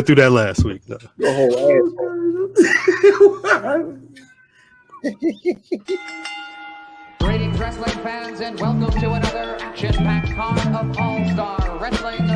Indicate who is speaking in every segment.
Speaker 1: through that last week. No.
Speaker 2: Your whole ass.
Speaker 3: Greetings, wrestling fans, and welcome to another action-packed card of All-Star Wrestling.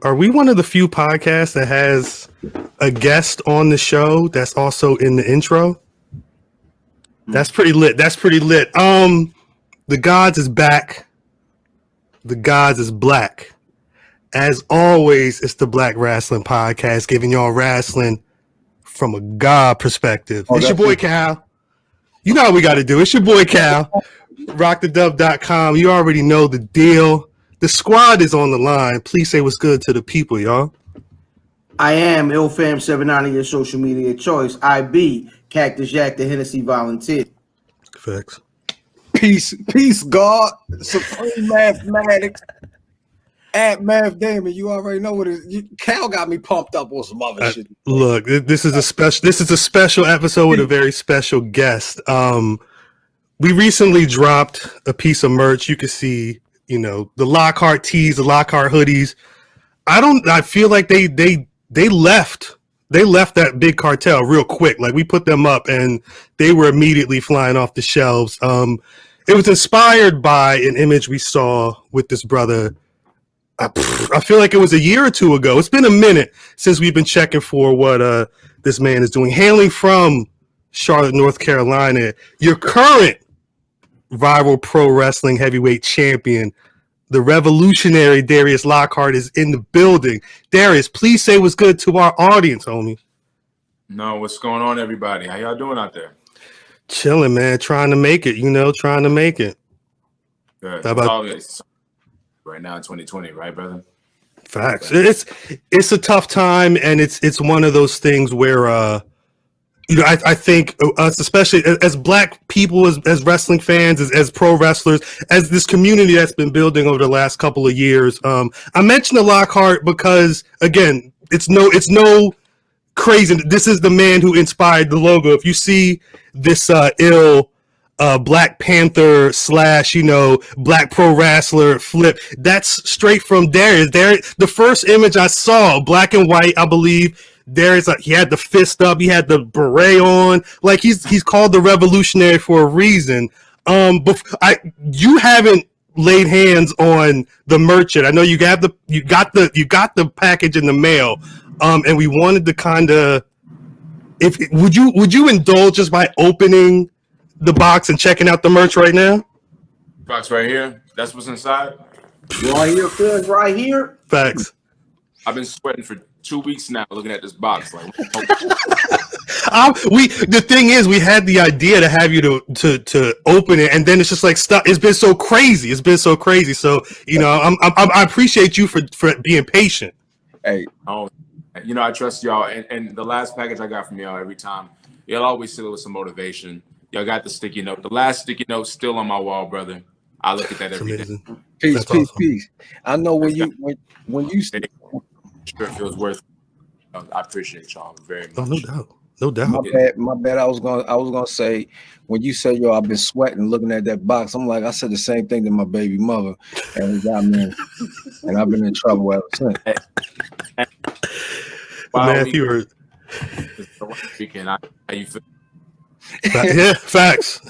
Speaker 1: Are we one of the few podcasts that has a guest on the show that's also in the intro? That's pretty lit. The Gods is back. The Gods is black. As always, it's the Black Rasslin Podcast, giving y'all wrestling from a God perspective. It's your boy Cal. You know how we got to do. It's your boy Cal. RockTheDub.com. You already know the deal. The squad is on the line. Please say what's good to the people, y'all.
Speaker 2: I am IlFam79 of your social media choice. I be Cactus Jack, the Hennessy volunteer.
Speaker 1: Facts.
Speaker 4: Peace, God. Supreme Mathematics. At Math Damon, you already know what it is. Cal got me pumped up on some other shit.
Speaker 1: Look, this is a special episode with a very special guest. We recently dropped a piece of merch. You can see, the Lockhart tees, the Lockhart hoodies. I feel like they left that big cartel real quick. Like, we put them up and they were immediately flying off the shelves. It was inspired by an image we saw with this brother. I feel like it was a year or two ago. It's been a minute since we've been checking for what this man is doing. Hailing from Charlotte, North Carolina, your current rival pro wrestling heavyweight champion, the revolutionary Darius Lockhart, is in the building. Darius, please say what's good to our audience, homie.
Speaker 5: No, what's going on, everybody? How y'all doing out there?
Speaker 1: Chilling, man. Trying to make it, trying to make it.
Speaker 5: Good.
Speaker 1: How about
Speaker 5: right now in 2020, right, brother?
Speaker 1: Facts. It's a tough time, and it's one of those things where I think us, especially as black people, as wrestling fans, as pro wrestlers, as this community that's been building over the last couple of years. I mentioned the Lockhart because, again, it's no crazy. This is the man who inspired the logo. If you see this Black Panther / Black Pro Wrestler flip, that's straight from Darius. The first image I saw, black and white, I believe. Darius, he had the fist up, he had the beret on, like he's called the revolutionary for a reason. You haven't laid hands on the merchant. I know you got the package in the mail, and we wanted to kind of, would you indulge just by opening the box and checking out the merch right now?
Speaker 5: Box right here. That's what's inside.
Speaker 2: Right here, cuz, right here.
Speaker 1: Facts.
Speaker 5: I've been sweating for 2 weeks now looking at this box. Like,
Speaker 1: the thing is, we had the idea to have you to open it, and then it's just like stuff. It's been so crazy. So I appreciate you for being patient.
Speaker 4: Hey,
Speaker 5: I trust y'all. And the last package I got from y'all, every time, y'all always fill it with some motivation. Y'all got the sticky note. The last sticky note still on my wall, brother. I look at that every day.
Speaker 4: Peace. I know when you
Speaker 5: sure it feels worth. I appreciate y'all very much.
Speaker 1: Oh, no doubt.
Speaker 4: My bad. I was gonna say, when you say, yo, I've been sweating looking at that box, I'm like, I said the same thing to my baby mother, and it got me, and I've been in trouble ever since.
Speaker 1: Matthew,
Speaker 5: weekend, how you feel?
Speaker 1: Yeah, facts.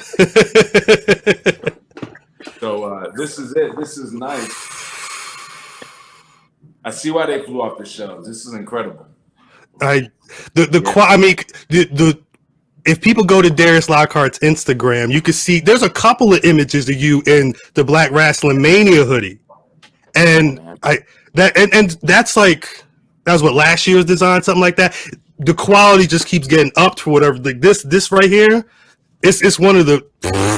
Speaker 5: So this is it. This is nice. I see why they flew off the shelves. This is incredible.
Speaker 1: If people go to Darius Lockhart's Instagram, you can see there's a couple of images of you in the Black Rasslin Mania hoodie, and that's what last year's design, something like that. The quality just keeps getting upped for whatever. Like this right here, it's one of the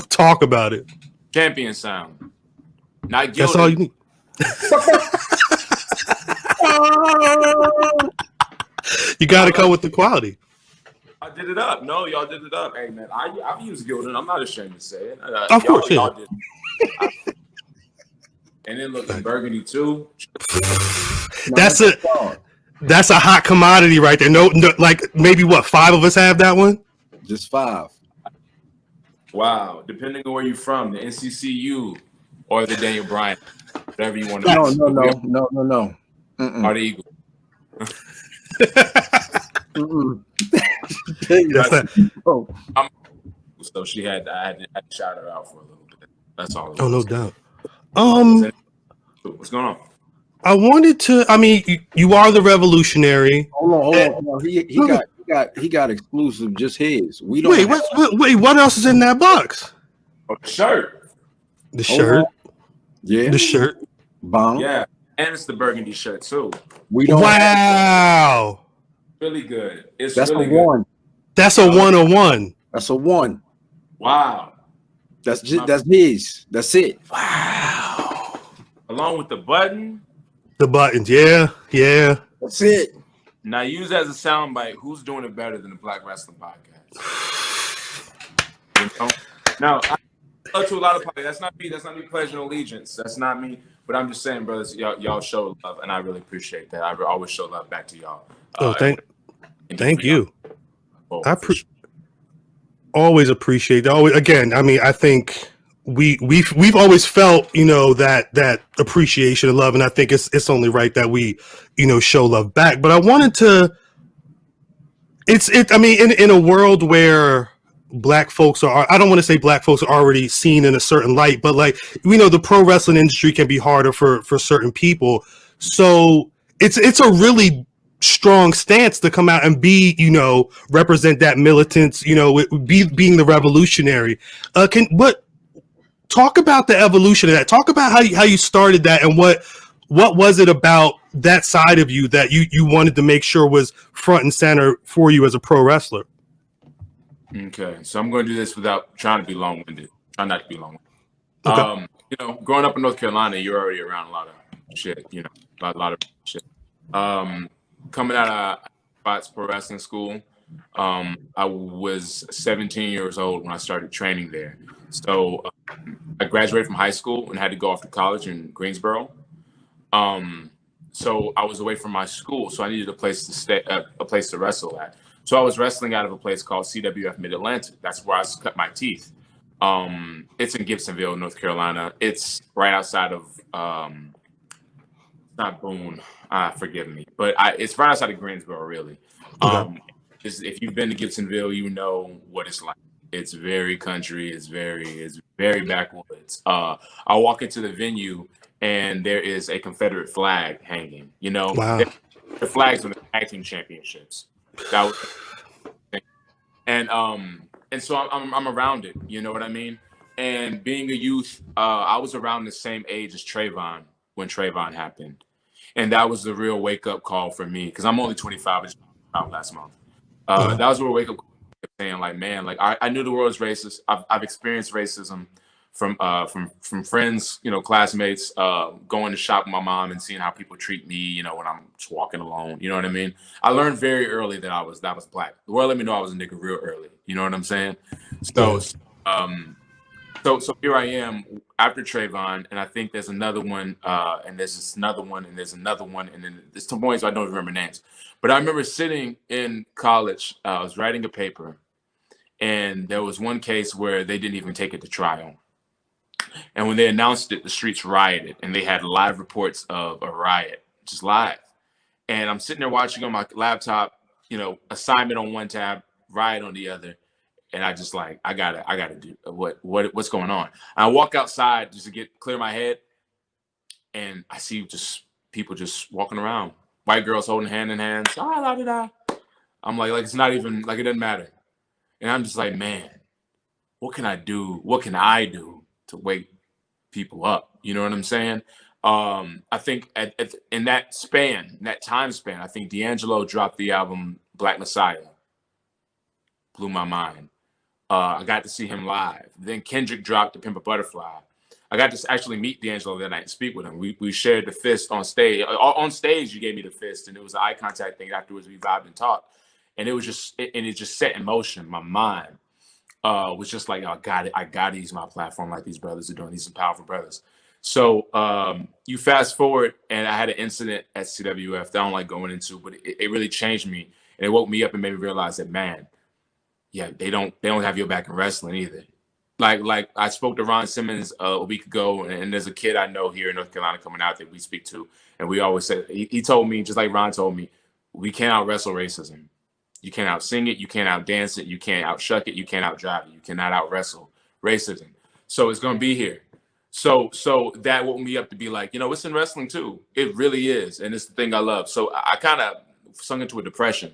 Speaker 1: talk about it.
Speaker 5: Champion sound. Not guilty.
Speaker 1: That's all you need. You got to come with the quality.
Speaker 5: I did it up. No, y'all did it up. Hey, man, I've used Gildan. I'm not ashamed to say it.
Speaker 1: Of course,
Speaker 5: y'all did. And then look, the burgundy too.
Speaker 1: That's a hot commodity right there. No, like maybe what 5 of us have that one.
Speaker 4: Just 5.
Speaker 5: Wow. Depending on where you're from, the NCCU or the Daniel Bryan, whatever you want to.
Speaker 4: No.
Speaker 5: Or the Eagle. So I had to shout her out for a little bit. That's all.
Speaker 1: Oh, no doubt.
Speaker 5: What's going on?
Speaker 1: I wanted to. I mean, you are the revolutionary.
Speaker 4: Hold on. He got exclusive, just his. We don't.
Speaker 1: Wait. What else is in that box?
Speaker 5: Oh, the shirt.
Speaker 1: The shirt.
Speaker 4: Yeah.
Speaker 1: The shirt.
Speaker 4: Bomb.
Speaker 5: Yeah, and it's the burgundy shirt too.
Speaker 4: We don't.
Speaker 1: Wow.
Speaker 5: Really good.
Speaker 4: That's
Speaker 5: really
Speaker 4: a
Speaker 5: good.
Speaker 4: 1.
Speaker 1: That's a 101.
Speaker 4: That's a 1.
Speaker 5: Wow.
Speaker 4: That's his. That's it.
Speaker 1: Wow.
Speaker 5: Along with the button.
Speaker 1: The buttons. Yeah.
Speaker 4: That's it.
Speaker 5: Now use as a soundbite. Who's doing it better than the Black Rasslin Podcast? You know? Now, I go to a lot of podcasts. That's not me. That's not me pledging allegiance. That's not me. But I'm just saying, brothers, y'all show love, and I really appreciate that. I always show love back to y'all.
Speaker 1: Thank you.
Speaker 5: Oh,
Speaker 1: I always appreciate that. Always, again, I mean, I think we've always felt, that appreciation and love, and I think it's only right that we, show love back. But I wanted to. I mean, in a world where Black folks I don't want to say Black folks are already seen in a certain light, but like we know the pro wrestling industry can be harder for certain people. So it's a really strong stance to come out and be, represent that militants, being the revolutionary. Talk about the evolution of that. Talk about how you started that, and what was it about that side of you that you wanted to make sure was front and center for you as a pro wrestler? Okay,
Speaker 5: so I'm going to do this without trying to be long-winded. Try not to be long-winded.
Speaker 1: Okay.
Speaker 5: Growing up in North Carolina, you're already around a lot of shit. A lot of shit. Coming out of Spots Pro Wrestling School, I was 17 years old when I started training there. So I graduated from high school and had to go off to college in Greensboro. So I was away from my school, so I needed a place to stay, a place to wrestle at. So I was wrestling out of a place called CWF Mid-Atlantic. That's where I cut my teeth. It's in Gibsonville, North Carolina. It's right outside of not Boone. Forgive me, but it's right outside of Greensboro, really. If you've been to Gibsonville, you know what it's like. It's very country. It's very backwoods. I walk into the venue and there is a Confederate flag hanging.
Speaker 1: Wow.
Speaker 5: The flags from the tag team championships. That was, and so I'm around it. You know what I mean? And being a youth, I was around the same age as Trayvon when Trayvon happened. And that was the real wake-up call for me, because I'm only 25 last month. That was a real wake-up call, saying, like, man, like I knew the world was racist. I've experienced racism from friends, classmates, going to shop with my mom and seeing how people treat me, when I'm just walking alone. You know what I mean? I learned very early that I was Black. The world let me know I was a nigga real early. You know what I'm saying? So, so here I am after Trayvon, and I think there's another one, and there's another one, and there's another one, and then there's some points I don't remember names. But I remember sitting in college, I was writing a paper, and there was one case where they didn't even take it to trial. And when they announced it, the streets rioted, and they had live reports of a riot, just live. And I'm sitting there watching on my laptop, assignment on one tab, riot on the other. And I just like, I gotta do what's going on. I walk outside just to clear my head, and I see just people just walking around, white girls holding hand in hand. I'm like it's not even like it doesn't matter. And I'm just like, man, what can I do? What can I do to wake people up? You know what I'm saying? I think in that time span, I think D'Angelo dropped the album Black Messiah. Blew my mind. I got to see him live. Then Kendrick dropped The Pimp a Butterfly. I got to actually meet D'Angelo that night and speak with him. We shared the fist on stage. On stage, you gave me the fist, and it was an eye contact thing. Afterwards, we vibed and talked. And it just set in motion. My mind was just like, I got to use my platform like these brothers are doing. These are powerful brothers. So you fast forward, and I had an incident at CWF that I don't like going into, but it really changed me, and it woke me up and made me realize that, man, yeah, they don't have your back in wrestling either. Like I spoke to Ron Simmons a week ago, and there's a kid I know here in North Carolina coming out that we speak to, and we always say, he told me, just like Ron told me, we can't out wrestle racism. You can't out sing it, you can't out dance it, you can't out shuck it, you can't out drive it, you cannot out wrestle racism. So it's gonna be here. So that woke me up to be like, it's in wrestling too. It really is, and it's the thing I love. So I kind of sunk into a depression.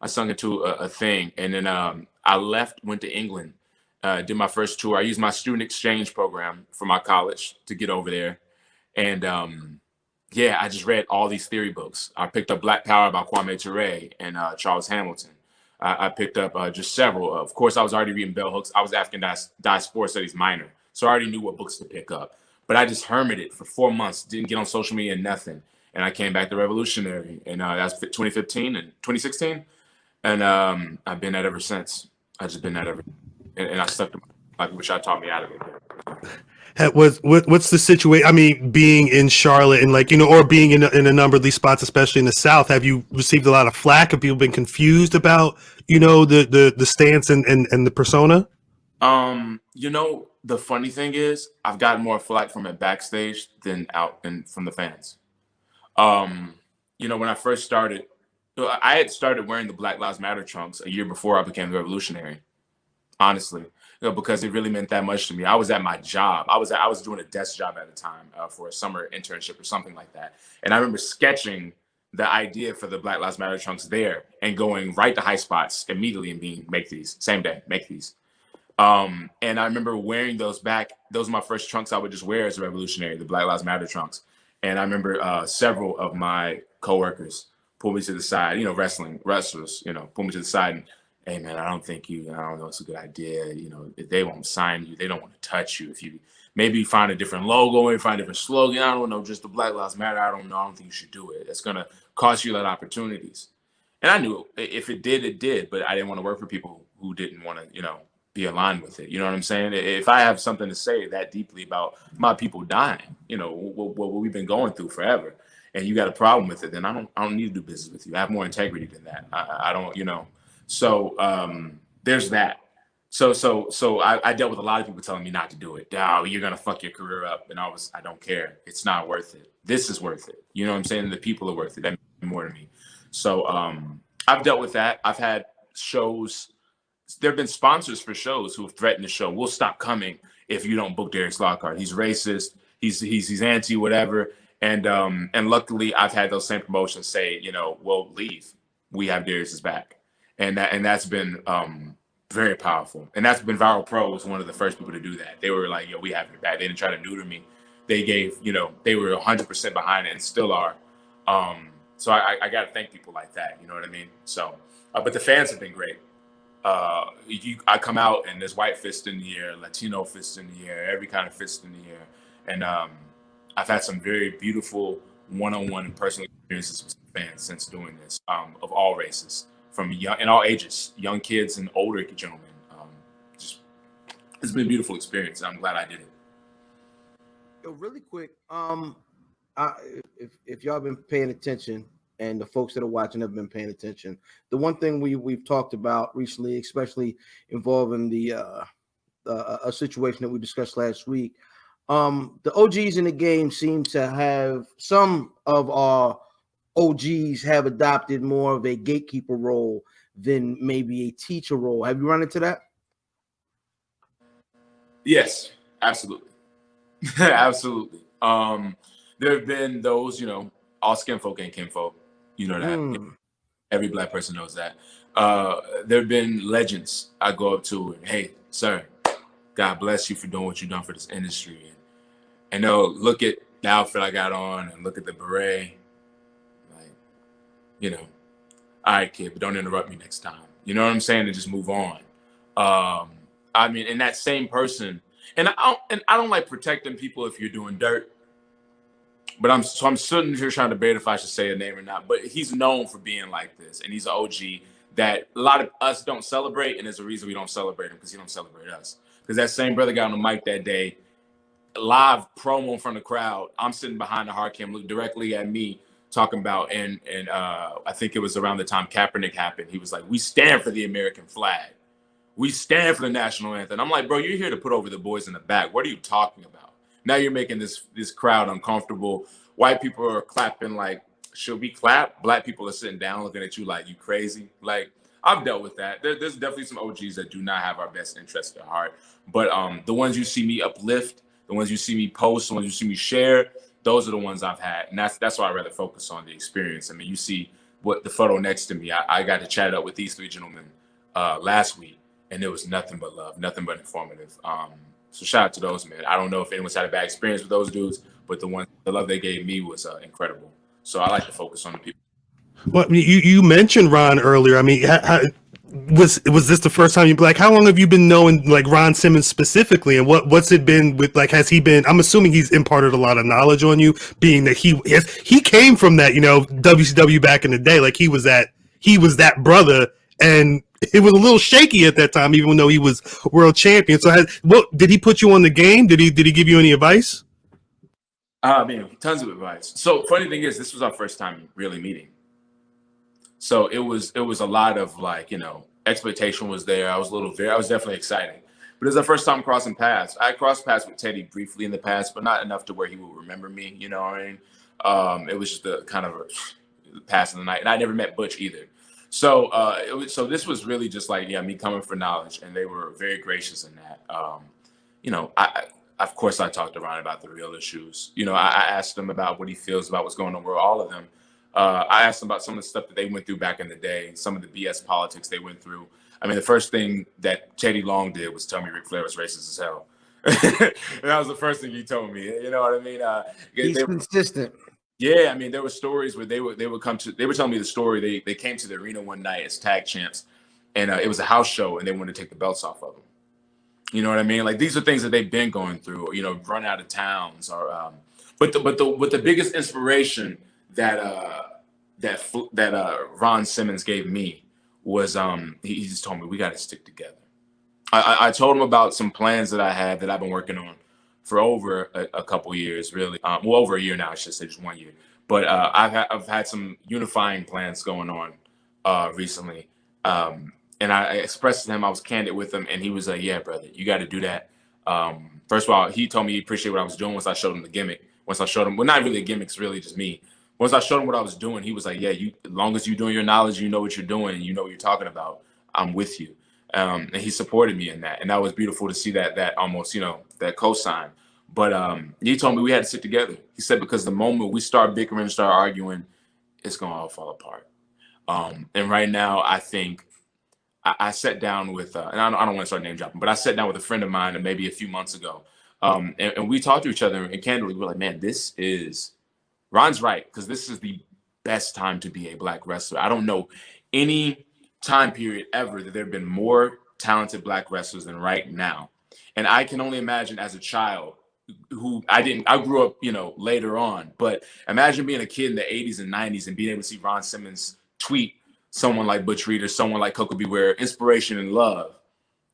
Speaker 5: I sunk into a thing, and then I left, went to England, did my first tour. I used my student exchange program for my college to get over there, and I just read all these theory books. I picked up Black Power by Kwame Ture and Charles Hamilton. I picked up just several. Of course, I was already reading bell hooks. I was African diaspora studies minor, so I already knew what books to pick up. But I just hermited for 4 months, didn't get on social media, nothing. And I came back to Revolutionary, and that's 2015 and 2016. And I've been that ever since. I just been that ever, and I stuck to my life, which I taught me out of it.
Speaker 1: What's the situation? I mean, being in Charlotte and or being in a number of these spots, especially in the South, have you received a lot of flack? Have people been confused about the stance and the persona?
Speaker 5: The funny thing is, I've gotten more flack from it backstage than out and from the fans. When I first started, I had started wearing the Black Lives Matter trunks a year before I became revolutionary, honestly, because it really meant that much to me. I was at my job. I was doing a desk job at the time for a summer internship or something like that. And I remember sketching the idea for the Black Lives Matter trunks there and going right to High Spots immediately and make these same day, make these. And I remember wearing those back. Those are my first trunks I would just wear as a revolutionary, the Black Lives Matter trunks. And I remember several of my coworkers pull me to the side, wrestlers, pull me to the side and, hey man, I don't know, it's a good idea. If they won't sign you, they don't want to touch you. If you maybe find a different logo, maybe find a different slogan, I don't know, just the Black Lives Matter, I don't know, I don't think you should do it. It's going to cost you a lot of opportunities. And I knew if it did, it did, but I didn't want to work for people who didn't want to, be aligned with it. You know what I'm saying? If I have something to say that deeply about my people dying, what we've been going through forever, and you got a problem with it, then I don't need to do business with you. I have more integrity than that. I don't, So there's that. So I dealt with a lot of people telling me not to do it. Oh, you're gonna fuck your career up, and I don't care. It's not worth it. This is worth it. You know what I'm saying? The people are worth it. That means more to me. So I've dealt with that. I've had shows. There have been sponsors for shows who have threatened the show. We'll stop coming if you don't book Darius Lockhart. He's racist. He's anti whatever. And luckily, I've had those same promotions say, well, leave. We have Darius's back, and that's been very powerful. And that's been Viral Pro was one of the first people to do that. They were like, yo, we have your back. They didn't try to neuter me. They gave, they were 100% behind it and still are. So I got to thank people like that. You know what I mean? So, but the fans have been great. I come out and there's white fist in the air, Latino fist in the air, every kind of fist in the air. And I've had some very beautiful one-on-one and personal experiences with fans since doing this, of all races, from young and all ages, young kids and older gentlemen. It's been a beautiful experience. I'm glad I did it.
Speaker 2: Yo, really quick, if y'all been paying attention, and the folks that are watching have been paying attention, the one thing we've talked about recently, especially involving a situation that we discussed last week, the OGs in the game seem to have, some of our OGs have adopted more of a gatekeeper role than maybe a teacher role. Have you run into that?
Speaker 5: Yes, absolutely. Absolutely. There have been those, all skin folk ain't kinfolk. You know that. Every Black person knows that. There have been legends I go up to and, hey, sir, God bless you for doing what you've done for this industry. And they'll look at the outfit I got on and look at the beret. Like, all right, kid, but don't interrupt me next time. You know what I'm saying? And just move on. I mean, and that same person, and I don't like protecting people if you're doing dirt. But I'm sitting here trying to debate if I should say a name or not. But he's known for being like this, and he's an OG that a lot of us don't celebrate, and there's a reason we don't celebrate him, because he don't celebrate us. Because that same brother got on the mic that day, live promo from the crowd. I'm sitting behind the hard cam, look directly at me, talking about, and I think it was around the time Kaepernick happened. He was like, "We stand for the American flag. We stand for the national anthem." I'm like, bro, you're here to put over the boys in the back. What are you talking about? Now you're making this crowd uncomfortable. White people are clapping like, should we clap? Black people are sitting down looking at you like, you crazy. Like, I've dealt with that. There's definitely some OGs that do not have our best interest at heart. But the ones you see me uplift, the ones you see me post, the ones you see me share, those are the ones I've had. And that's why I rather focus on the experience. I mean, you see what the photo next to me. I got to chat up with these three gentlemen last week, and it was nothing but love, nothing but informative. So shout out to those, man. I don't know if anyone's had a bad experience with those dudes, but the love they gave me was incredible. So I like to focus on the people.
Speaker 1: Well, you mentioned Ron earlier. I mean, was this the first time you like? How long have you been knowing like Ron Simmons specifically, and what's it been with? Like, has he been? I'm assuming he's imparted a lot of knowledge on you, being that he came from that, WCW back in the day. Like he was that brother, and it was a little shaky at that time, even though he was world champion. So, did he put you on the game? Did he give you any advice?
Speaker 5: Man, tons of advice. So funny thing is, this was our first time really meeting. So it was a lot of like, expectation was there. I was definitely excited. But it was the first time crossing paths. I crossed paths with Teddy briefly in the past, but not enough to where he would remember me. You know what I mean? It was just a kind of a pass of the night, and I never met Butch either. So so this was really just like, me coming for knowledge, and they were very gracious in that. Of course, I talked to Ron about the real issues. I asked him about what he feels about what's going on with all of them. I asked them about some of the stuff that they went through back in the day, some of the BS politics they went through. I mean, the first thing that Teddy Long did was tell me Ric Flair was racist as hell. And that was the first thing he told me. You know what I mean?
Speaker 2: He's consistent.
Speaker 5: Yeah, I mean, there were stories where they were telling me the story. They came to the arena one night as tag champs, and it was a house show, and they wanted to take the belts off of them. You know what I mean? Like, these are things that they've been going through, run out of towns, or but the biggest inspiration that Ron Simmons gave me was he just told me we got to stick together. I told him about some plans that I had that I've been working on for over a couple years, really. Over a year now, I should say, just 1 year. But I've had some unifying plans going on recently. And I expressed to him, I was candid with him, and he was like, "Yeah, brother, you got to do that." First of all, he told me he appreciated what I was doing once I showed him the gimmick. Once I showed him, well, not really a gimmick, it's really just me. Once I showed him what I was doing, he was like, "Yeah, as long as you're doing your knowledge, you know what you're doing, and you know what you're talking about, I'm with you." And he supported me in that, and that was beautiful to see that almost, that cosign. But he told me we had to sit together. He said, because the moment we start bickering, start arguing, it's gonna all fall apart. And right now, I think I sat down with, and I don't want to start name dropping, but I sat down with a friend of mine maybe a few months ago, and we talked to each other, and candidly, we were like, man, Ron's right, because this is the best time to be a Black wrestler. I don't know any time period ever that there have been more talented Black wrestlers than right now. And I can only imagine as a child who I grew up, later on, but imagine being a kid in the 80s and 90s and being able to see Ron Simmons tweet someone like Butch Reed or someone like Coco Beware, inspiration and love.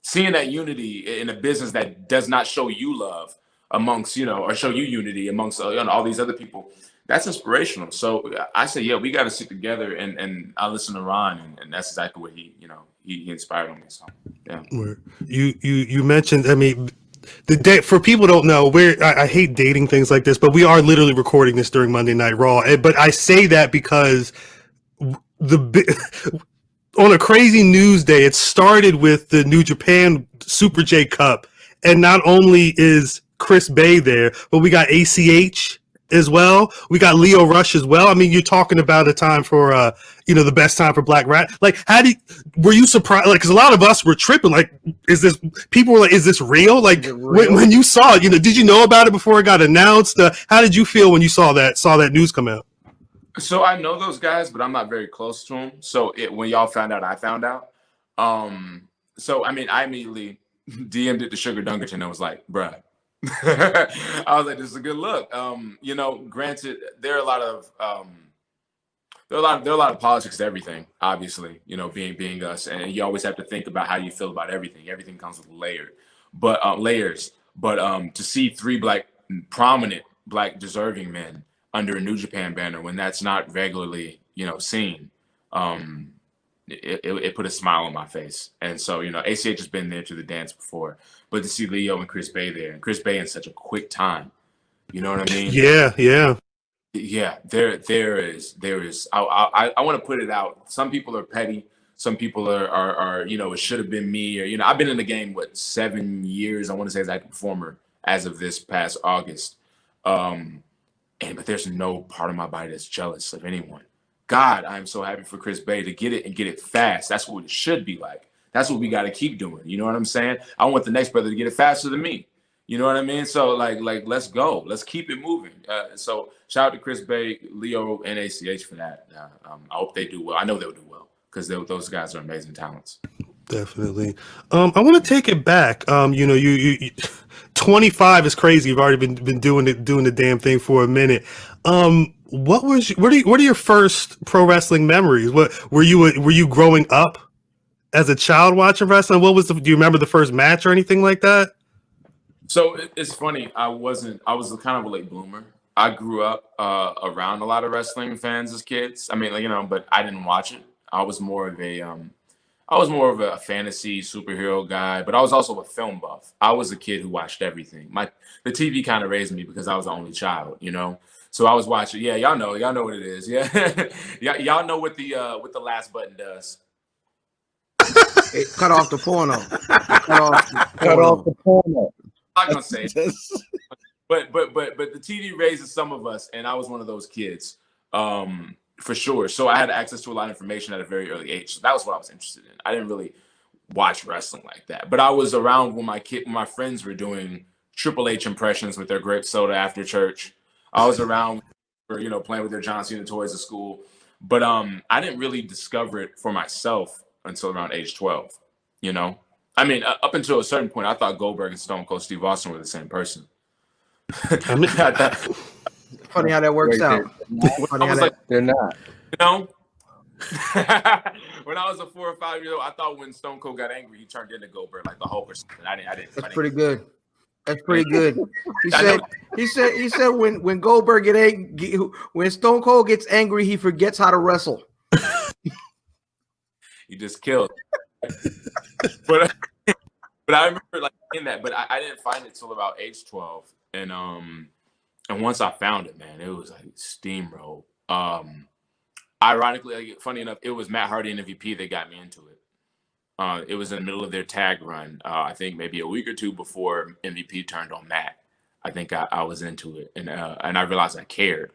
Speaker 5: Seeing that unity in a business that does not show you love amongst, or show you unity amongst all these other people, that's inspirational. So I say, yeah, we got to sit together, and I listen to Ron, and that's exactly what he inspired on me. So yeah.
Speaker 1: You mentioned, I mean, the day, for people who don't know, I hate dating things like this, but we are literally recording this during Monday Night Raw. But I say that because on a crazy news day, it started with the New Japan Super J Cup, and not only is Chris Bay there, but we got ACH as well. We got Leo Rush as well. I mean, you're talking about a time for the best time for Black Rat. Like, were you surprised? Like, because a lot of us were tripping. Like, people were like, is this real? Like, when you saw it, did you know about it before it got announced? How did you feel when you saw that news come out?
Speaker 5: So I know those guys, but I'm not very close to them. So when y'all found out, I found out. So I mean, I immediately DM'd it to Sugar Dunkerton and was like, bruh. I was like, this is a good look. Granted, there are a lot of politics to everything, obviously, being us, and you always have to think about how you feel about everything. Everything comes with layers. But to see three Black prominent Black deserving men under a New Japan banner when that's not regularly, seen. It put a smile on my face. And so, ACH has been there to the dance before, but to see Leo and Chris Bay there, and Chris Bay in such a quick time, you know what I mean?
Speaker 1: Yeah.
Speaker 5: Yeah, there is. I want to put it out. Some people are petty. Some people are it should have been me, or I've been in the game 7 years. I want to say as active performer as of this past August, but there's no part of my body that's jealous of anyone. God, I'm so happy for Chris Bay to get it and get it fast. That's what it should be like. That's what we got to keep doing. You know what I'm saying? I want the next brother to get it faster than me. You know what I mean? So like let's go. Let's keep it moving. So shout out to Chris Bay, Leo, and ACH for that. I hope they do well. I know they'll do well because those guys are amazing talents.
Speaker 1: Definitely. I want to take it back. You 25 is crazy. You've already been doing the damn thing for a minute. What are your first pro wrestling memories? What were you growing up as a child watching wrestling? Do you remember the first match or anything like that?
Speaker 5: So it's funny. I was kind of a late bloomer. I grew up around a lot of wrestling fans as kids. I mean, but I didn't watch it. I was more of a fantasy superhero guy, but I was also a film buff. I was a kid who watched everything. The TV kind of raised me because I was the only child, So I was watching. Yeah, y'all know what it is. Yeah, y'all know what the last button does.
Speaker 2: It cut off the porno.
Speaker 4: Cut off the porno.
Speaker 5: I'm not gonna say it. But the TV raises some of us, and I was one of those kids, for sure. So I had access to a lot of information at a very early age. So that was what I was interested in. I didn't really watch wrestling like that, but I was around when my friends were doing Triple H impressions with their grape soda after church. I was around for playing with their John Cena toys at school, but I didn't really discover it for myself until around age 12. I mean, up until a certain point, I thought Goldberg and Stone Cold Steve Austin were the same person.
Speaker 2: Funny how that works out.
Speaker 4: They're not.
Speaker 5: When I was a 4 or 5 year old, I thought when Stone Cold got angry, he turned into Goldberg like the Hulk or something. I didn't.
Speaker 2: That's pretty good. That's pretty good. He said when Goldberg get angry, when Stone Cold gets angry, he forgets how to wrestle.
Speaker 5: He just killed. But I remember in that, but I didn't find it till about age 12, and once I found it, man, it was like steamroll. Ironically, funny enough, it was Matt Hardy and MVP that got me into it. It was in the middle of their tag run. I think maybe a week or two before MVP turned on Matt. I think I was into it, and I realized I cared,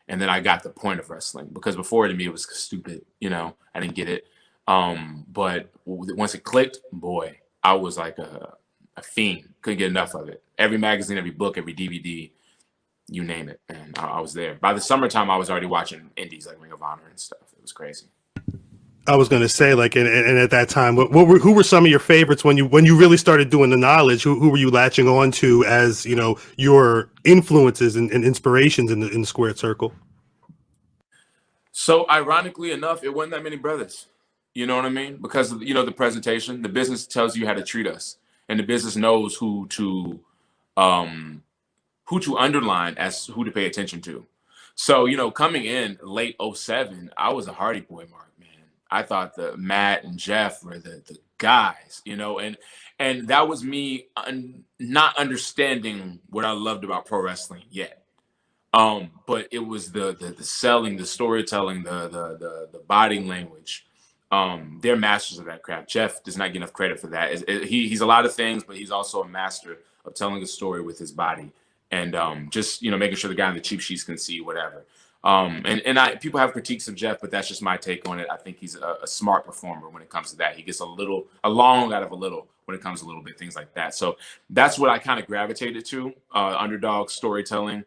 Speaker 5: and then I got the point of wrestling because before to me it was stupid. I didn't get it. But once it clicked, boy, I was like a fiend. Couldn't get enough of it. Every magazine, every book, every DVD, you name it, and I was there. By the summertime, I was already watching indies like Ring of Honor and stuff. It was crazy.
Speaker 1: I was going to say, and at that time, who were some of your favorites when you really started doing the knowledge? Who were you latching on to as your influences and inspirations in the squared circle?
Speaker 5: So ironically enough, it wasn't that many brothers. You know what I mean? Because the presentation, the business tells you how to treat us, and the business knows who to underline as who to pay attention to. So coming in late 07, I was a Hardy Boy mark, man. I thought the Matt and Jeff were the guys, and that was me not understanding what I loved about pro wrestling yet. But it was the selling, the storytelling, the body language. They're masters of that craft. Jeff does not get enough credit for that. He's a lot of things, but he's also a master of telling a story with his body and just making sure the guy on the cheap sheets can see whatever. People have critiques of Jeff, but that's just my take on it. I think he's a smart performer when it comes to that. He gets a long out of a little when it comes to a little bit, things like that. So that's what I kind of gravitated to, underdog storytelling.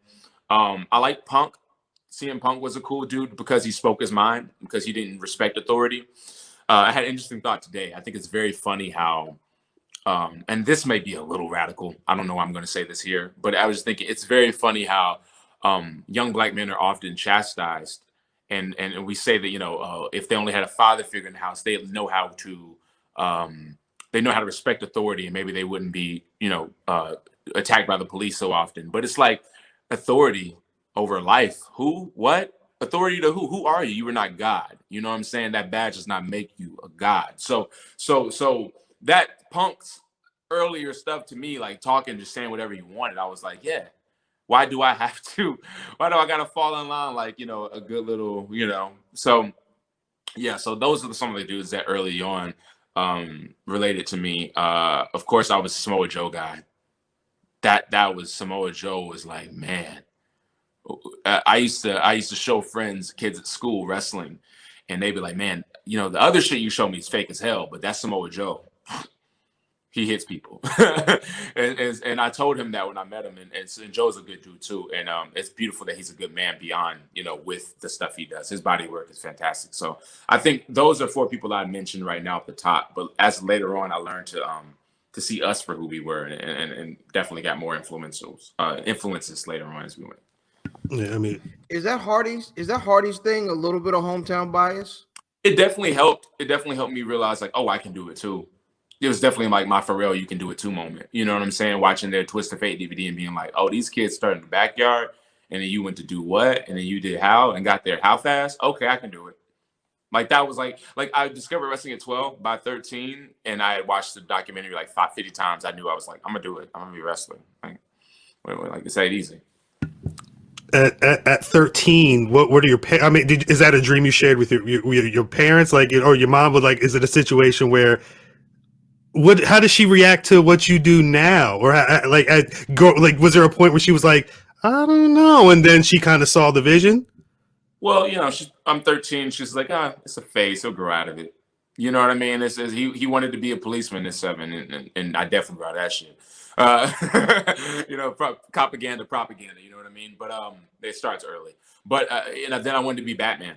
Speaker 5: I like Punk. CM Punk was a cool dude because he spoke his mind, because he didn't respect authority. I had an interesting thought today. I think it's very funny how, and this may be a little radical. I don't know why I'm going to say this here, but I was thinking it's very funny how young Black men are often chastised. And we say that, if they only had a father figure in the house, they know how to they know how to respect authority, and maybe they wouldn't be, attacked by the police so often. But it's like authority over life. Who? What? Authority to who? Who are you? You are not God. You know what I'm saying? That badge does not make you a God. So that Punk's earlier stuff to me, like talking, just saying whatever you wanted, I was like, yeah. Why do I have to? Why do I gotta fall in line like, a good little, So yeah, so those are some of the dudes that early on related to me. Of course, I was a Samoa Joe guy. That was Samoa Joe was like, man. I used to show friends, kids at school wrestling, and they'd be like, man, the other shit you show me is fake as hell, but that's Samoa Joe. He hits people. and I told him that when I met him, and Joe's a good dude too. And it's beautiful that he's a good man beyond, with the stuff he does. His body work is fantastic. So I think those are 4 people I mentioned right now at the top. But as later on, I learned to see us for who we were, and definitely got more influences later on as we went.
Speaker 1: Yeah, I mean,
Speaker 2: is that Hardy's thing a little bit of hometown bias?
Speaker 5: It definitely helped. It definitely helped me realize like, oh, I can do it too. It was definitely like my Pharrell, you can do it too moment. You know what I'm saying? Watching their Twist of Fate DVD and being like, oh, these kids started in the backyard, and then you went to do what? And then you did how and got there how fast? Okay, I can do it. Like that was like I discovered wrestling at 12. By 13, and I had watched the documentary like 50 times. I knew I was like, I'm gonna do it. I'm gonna be a wrestler. Like it's that easy.
Speaker 1: At 13, what are your parents? I mean, is that a dream you shared with your parents, like, or your mom? Would like, is it a situation where how does she react to what you do now, or was there a point where she was like, I don't know, and then she kind of saw the vision?
Speaker 5: Well, I'm 13. She's like, it's a phase. He'll grow out of it. You know what I mean? It's he wanted to be a policeman at 7, and I definitely grew out of that shit. Propaganda. You know what I mean? But it starts early. But then I wanted to be Batman.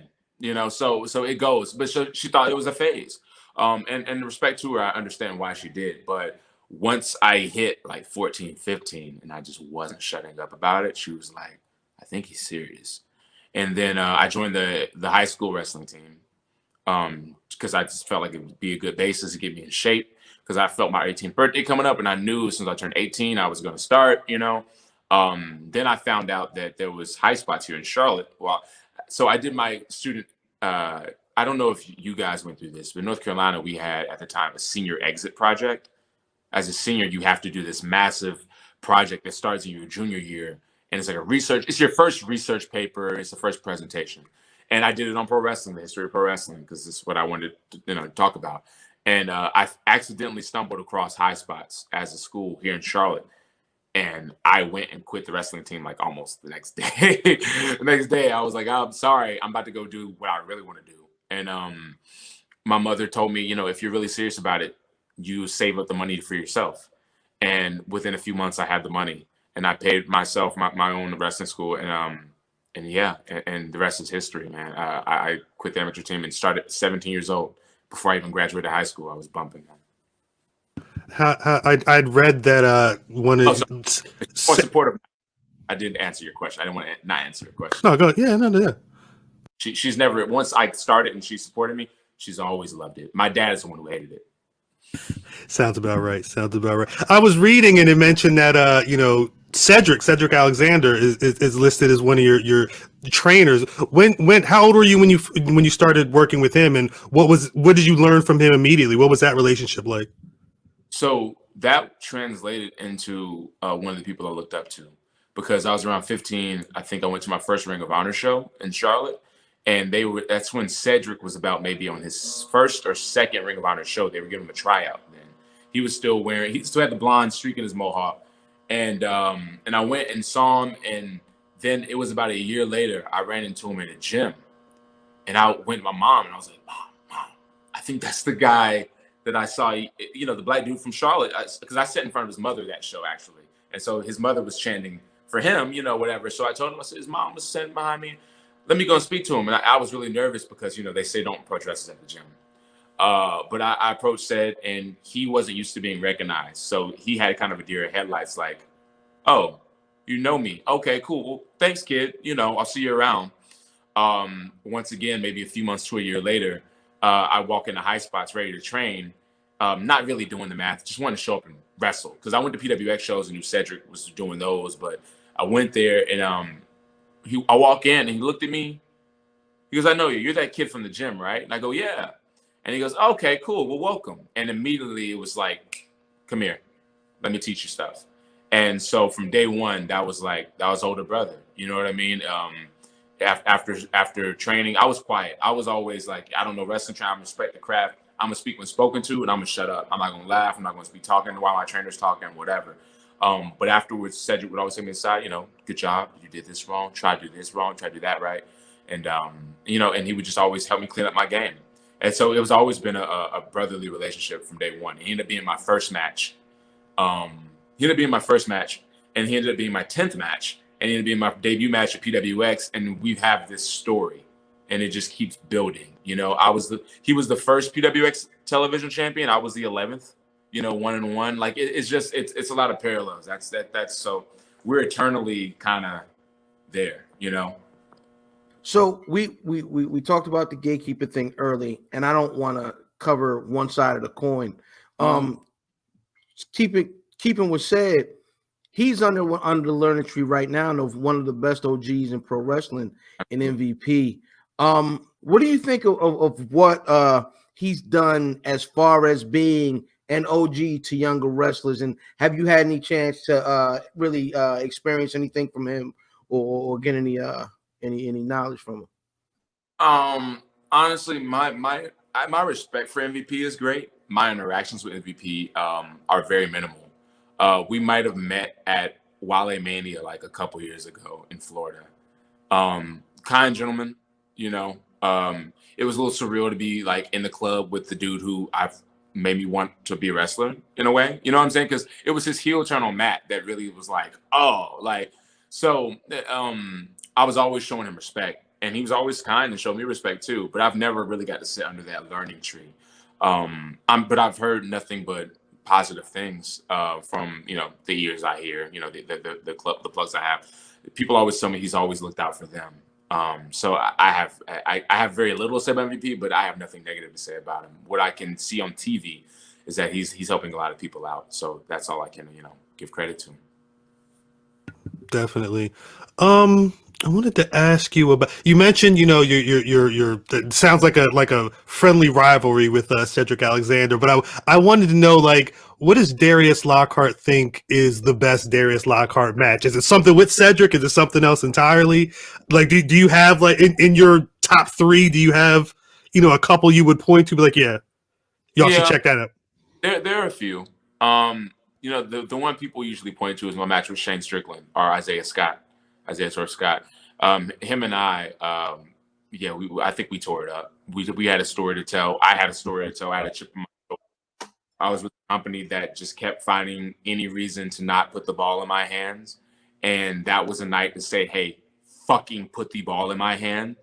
Speaker 5: So it goes. But she thought it was a phase. And respect to her, I understand why she did. But once I hit like 14, 15, and I just wasn't shutting up about it, she was like, I think he's serious. And then I joined the high school wrestling team because I just felt like it would be a good basis to get me in shape, because I felt my 18th birthday coming up, and I knew since I turned 18, I was going to start, Then I found out that there was high spots here in Charlotte. Well, so I did my student, I don't know if you guys went through this, but in North Carolina, we had at the time a senior exit project. As a senior, you have to do this massive project that starts in your junior year. And it's like it's your first research paper. It's the first presentation. And I did it on pro wrestling, the history of pro wrestling, because this is what I wanted to, talk about. And I accidentally stumbled across high spots as a school here in Charlotte. And I went and quit the wrestling team like almost the next day. The next day, I was like, I'm sorry, I'm about to go do what I really want to do. And my mother told me, if you're really serious about it, you save up the money for yourself. And within a few months, I had the money. And I paid myself my own wrestling school, and the rest is history, man. I quit the amateur team and started at 17 years old. Before I even graduated high school, I was bumping.
Speaker 1: I'd read that
Speaker 5: supportive. I didn't answer your question. I didn't want to not answer your question.
Speaker 1: No, go. Yeah, no.
Speaker 5: She's never, once I started and she supported me, she's always loved it. My dad is the one who hated it.
Speaker 1: Sounds about right. I was reading, and it mentioned that Cedric Alexander is listed as one of your trainers. How old were you when you started working with him, and what did you learn from him immediately? What was that relationship like?
Speaker 5: So that translated into one of the people I looked up to, because I was around 15. I think I went to my first Ring of Honor show in Charlotte, and that's when Cedric was about maybe on his first or second Ring of Honor show. They were giving him a tryout then. He still had the blonde streak in his mohawk. And I went and saw him, and then it was about a year later, I ran into him at a gym, and I went to my mom, and I was like, Mom, I think that's the guy that I saw, the black dude from Charlotte, because I sat in front of his mother that show, actually. And so his mother was chanting for him, whatever. So I told him, I said, his mom was sitting behind me. Let me go and speak to him. And I was really nervous because, they say don't approach wrestlers at the gym. But I approached Ced, and he wasn't used to being recognized. So he had kind of a deer in headlights, like, oh, you know me. Okay, cool. Well, thanks, kid. I'll see you around. Once again, maybe a few months to a year later, I walk into high spots ready to train, not really doing the math, just wanted to show up and wrestle. Because I went to PWX shows and knew Cedric was doing those, but I went there and I walk in and he looked at me. He goes, I know you. You're that kid from the gym, right? And I go, yeah. And he goes, okay, cool. Well, welcome. And immediately it was like, come here. Let me teach you stuff. And so from day one, that was older brother. You know what I mean? After training, I was quiet. I was always like, I don't know wrestling, trying to respect the craft. I'm going to speak when spoken to, and I'm going to shut up. I'm not going to laugh. I'm not going to be talking while my trainer's talking, whatever. But afterwards, Cedric would always take me aside, good job. You did this wrong. Try to do this wrong. Try to do that right. And, and he would just always help me clean up my game. And so it was always been a brotherly relationship from day one. He ended up being my first match. And he ended up being my 10th match. And he ended up being my debut match at PWX. And we have this story. And it just keeps building. He was the first PWX television champion. I was the 11th, 1-1. Like it's a lot of parallels. That's so we're eternally kind of there,
Speaker 2: So we talked about the gatekeeper thing early, and I don't want to cover one side of the coin. Keeping what said, he's under the learning tree right now of one of the best OGs in pro wrestling in MVP. What do you think of what he's done as far as being an OG to younger wrestlers? And have you had any chance to really experience anything from him or get any knowledge from him?
Speaker 5: Honestly, my respect for MVP is great. My interactions with MVP are very minimal. We might have met at Wale Mania like a couple years ago in Florida. Kind gentleman, it was a little surreal to be like in the club with the dude who I've made me want to be a wrestler in a way. You know what I'm saying? Because it was his heel turn on Matt that really was like, so I was always showing him respect, and he was always kind and showed me respect too. But I've never really got to sit under that learning tree. But I've heard nothing but positive things from the ears I hear. The plugs I have. People always tell me he's always looked out for them. So I have very little to say about MVP, but I have nothing negative to say about him. What I can see on TV is that he's helping a lot of people out. So that's all I can give credit to him.
Speaker 1: Definitely. I wanted to ask you about. You mentioned, your. It sounds like a friendly rivalry with Cedric Alexander, but I wanted to know, like, what does Darius Lockhart think is the best Darius Lockhart match? Is it something with Cedric? Is it something else entirely? Like, do you have like in your top three? Do you have a couple you would point to? Be like, yeah, y'all should check that out.
Speaker 5: There are a few. The one people usually point to is my match with Shane Strickland or Isaiah Scott. Him and I, I think we tore it up. We had a story to tell. I had a story to tell. I had a chip in my shoulder. I was with a company that just kept finding any reason to not put the ball in my hands. And that was a night to say, hey, fucking put the ball in my hand.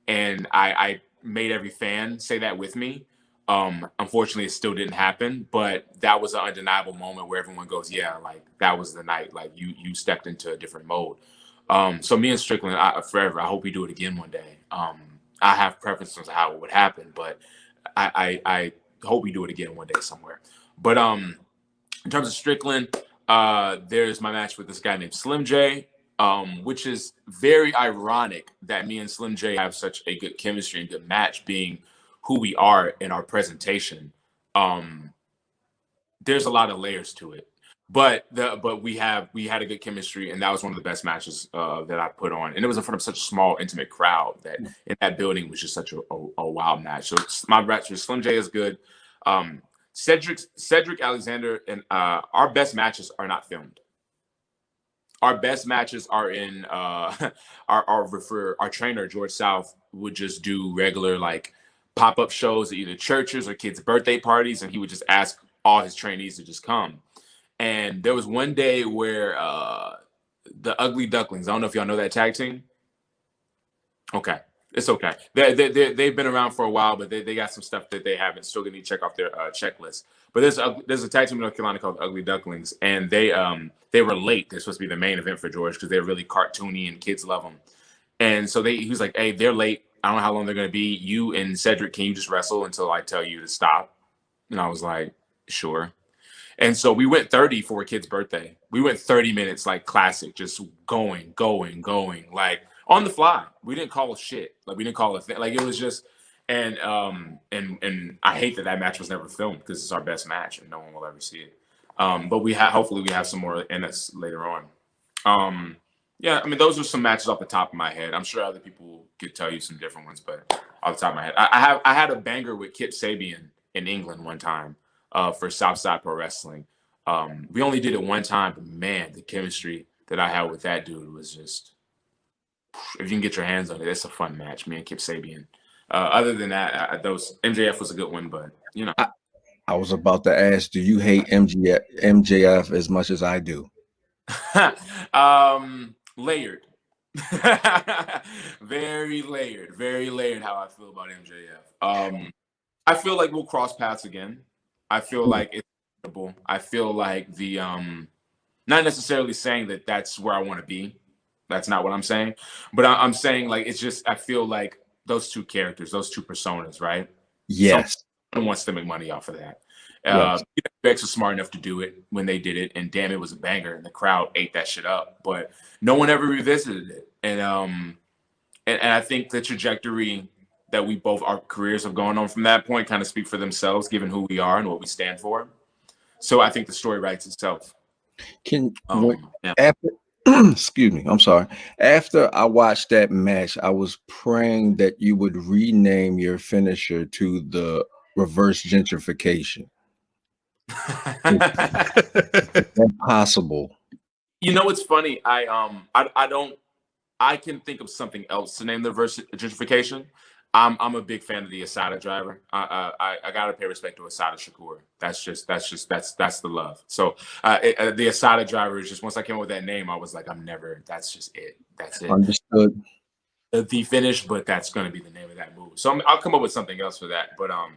Speaker 5: And I made every fan say that with me. Unfortunately, it still didn't happen, but that was an undeniable moment where everyone goes, yeah, like that was the night. Like you stepped into a different mode. So me and Strickland, forever, I hope we do it again one day. I have preferences on how it would happen, but I hope we do it again one day somewhere. But in terms of Strickland, there's my match with this guy named Slim J, which is very ironic that me and Slim J have such a good chemistry and good match, being who we are in our presentation. There's a lot of layers to it. But we had a good chemistry, and that was one of the best matches that I put on. And it was in front of such a small, intimate crowd that in that building was just such a wild match. So my match with Slim J is good. Cedric Alexander and our best matches are not filmed. Our best matches are in our trainer George South would just do regular like pop-up shows at either churches or kids' birthday parties, and he would just ask all his trainees to just come. And there was one day where the Ugly Ducklings, I don't know if y'all know that tag team. Okay, it's okay. They've been around for a while, but they got some stuff that they haven't still going to check off their checklist. But there's a tag team in North Carolina called the Ugly Ducklings, and they were late. They're supposed to be the main event for George because they're really cartoony and kids love them. And so he was like, hey, they're late. I don't know how long they're going to be. You and Cedric, can you just wrestle until I tell you to stop? And I was like, Sure. And so we went 30 for a kid's birthday. We went 30 minutes, like classic, just going, like on the fly. We didn't call shit. Like we didn't call it like it was just. And I hate that match was never filmed because it's our best match and no one will ever see it. But hopefully we have some more in us later on. Yeah, I mean those are some matches off the top of my head. I'm sure other people could tell you some different ones, but off the top of my head, I had a banger with Kip Sabian in England one time for Southside Pro Wrestling. We only did it one time, but man, the chemistry that I had with that dude was just. If you can get your hands on it, it's a fun match. Me and Kip Sabian. Other than that, those MJF was a good one, but you know.
Speaker 4: I was about to ask, do you hate MJF as much as I do?
Speaker 5: Layered. Very layered how I feel about MJF. I feel like we'll cross paths again. I feel like it's inevitable. I feel like not necessarily saying that that's where I want to be. That's not what I'm saying. But I'm saying like it's just I feel like those two characters, those two personas, right?
Speaker 4: Yes.
Speaker 5: Someone wants to make money off of that.
Speaker 4: Yes.
Speaker 5: Bex was smart enough to do it when they did it, and damn, it was a banger, and the crowd ate that shit up. But no one ever revisited it, and I think the trajectory that our careers have gone on from that point kind of speak for themselves, given who we are and what we stand for. So I think the story writes itself.
Speaker 4: After, excuse me, I'm sorry. After I watched that match, I was praying that you would rename your finisher to the reverse gentrification. Impossible.
Speaker 5: You know what's funny? I can think of something else to name the reverse gentrification. I'm a big fan of the Asada driver. I gotta pay respect to Asada Shakur. That's the love. So the Asada driver is just once I came up with that name, I was like, that's just it. That's it.
Speaker 4: Understood.
Speaker 5: The finish, but that's gonna be the name of that move. So I'll come up with something else for that. But I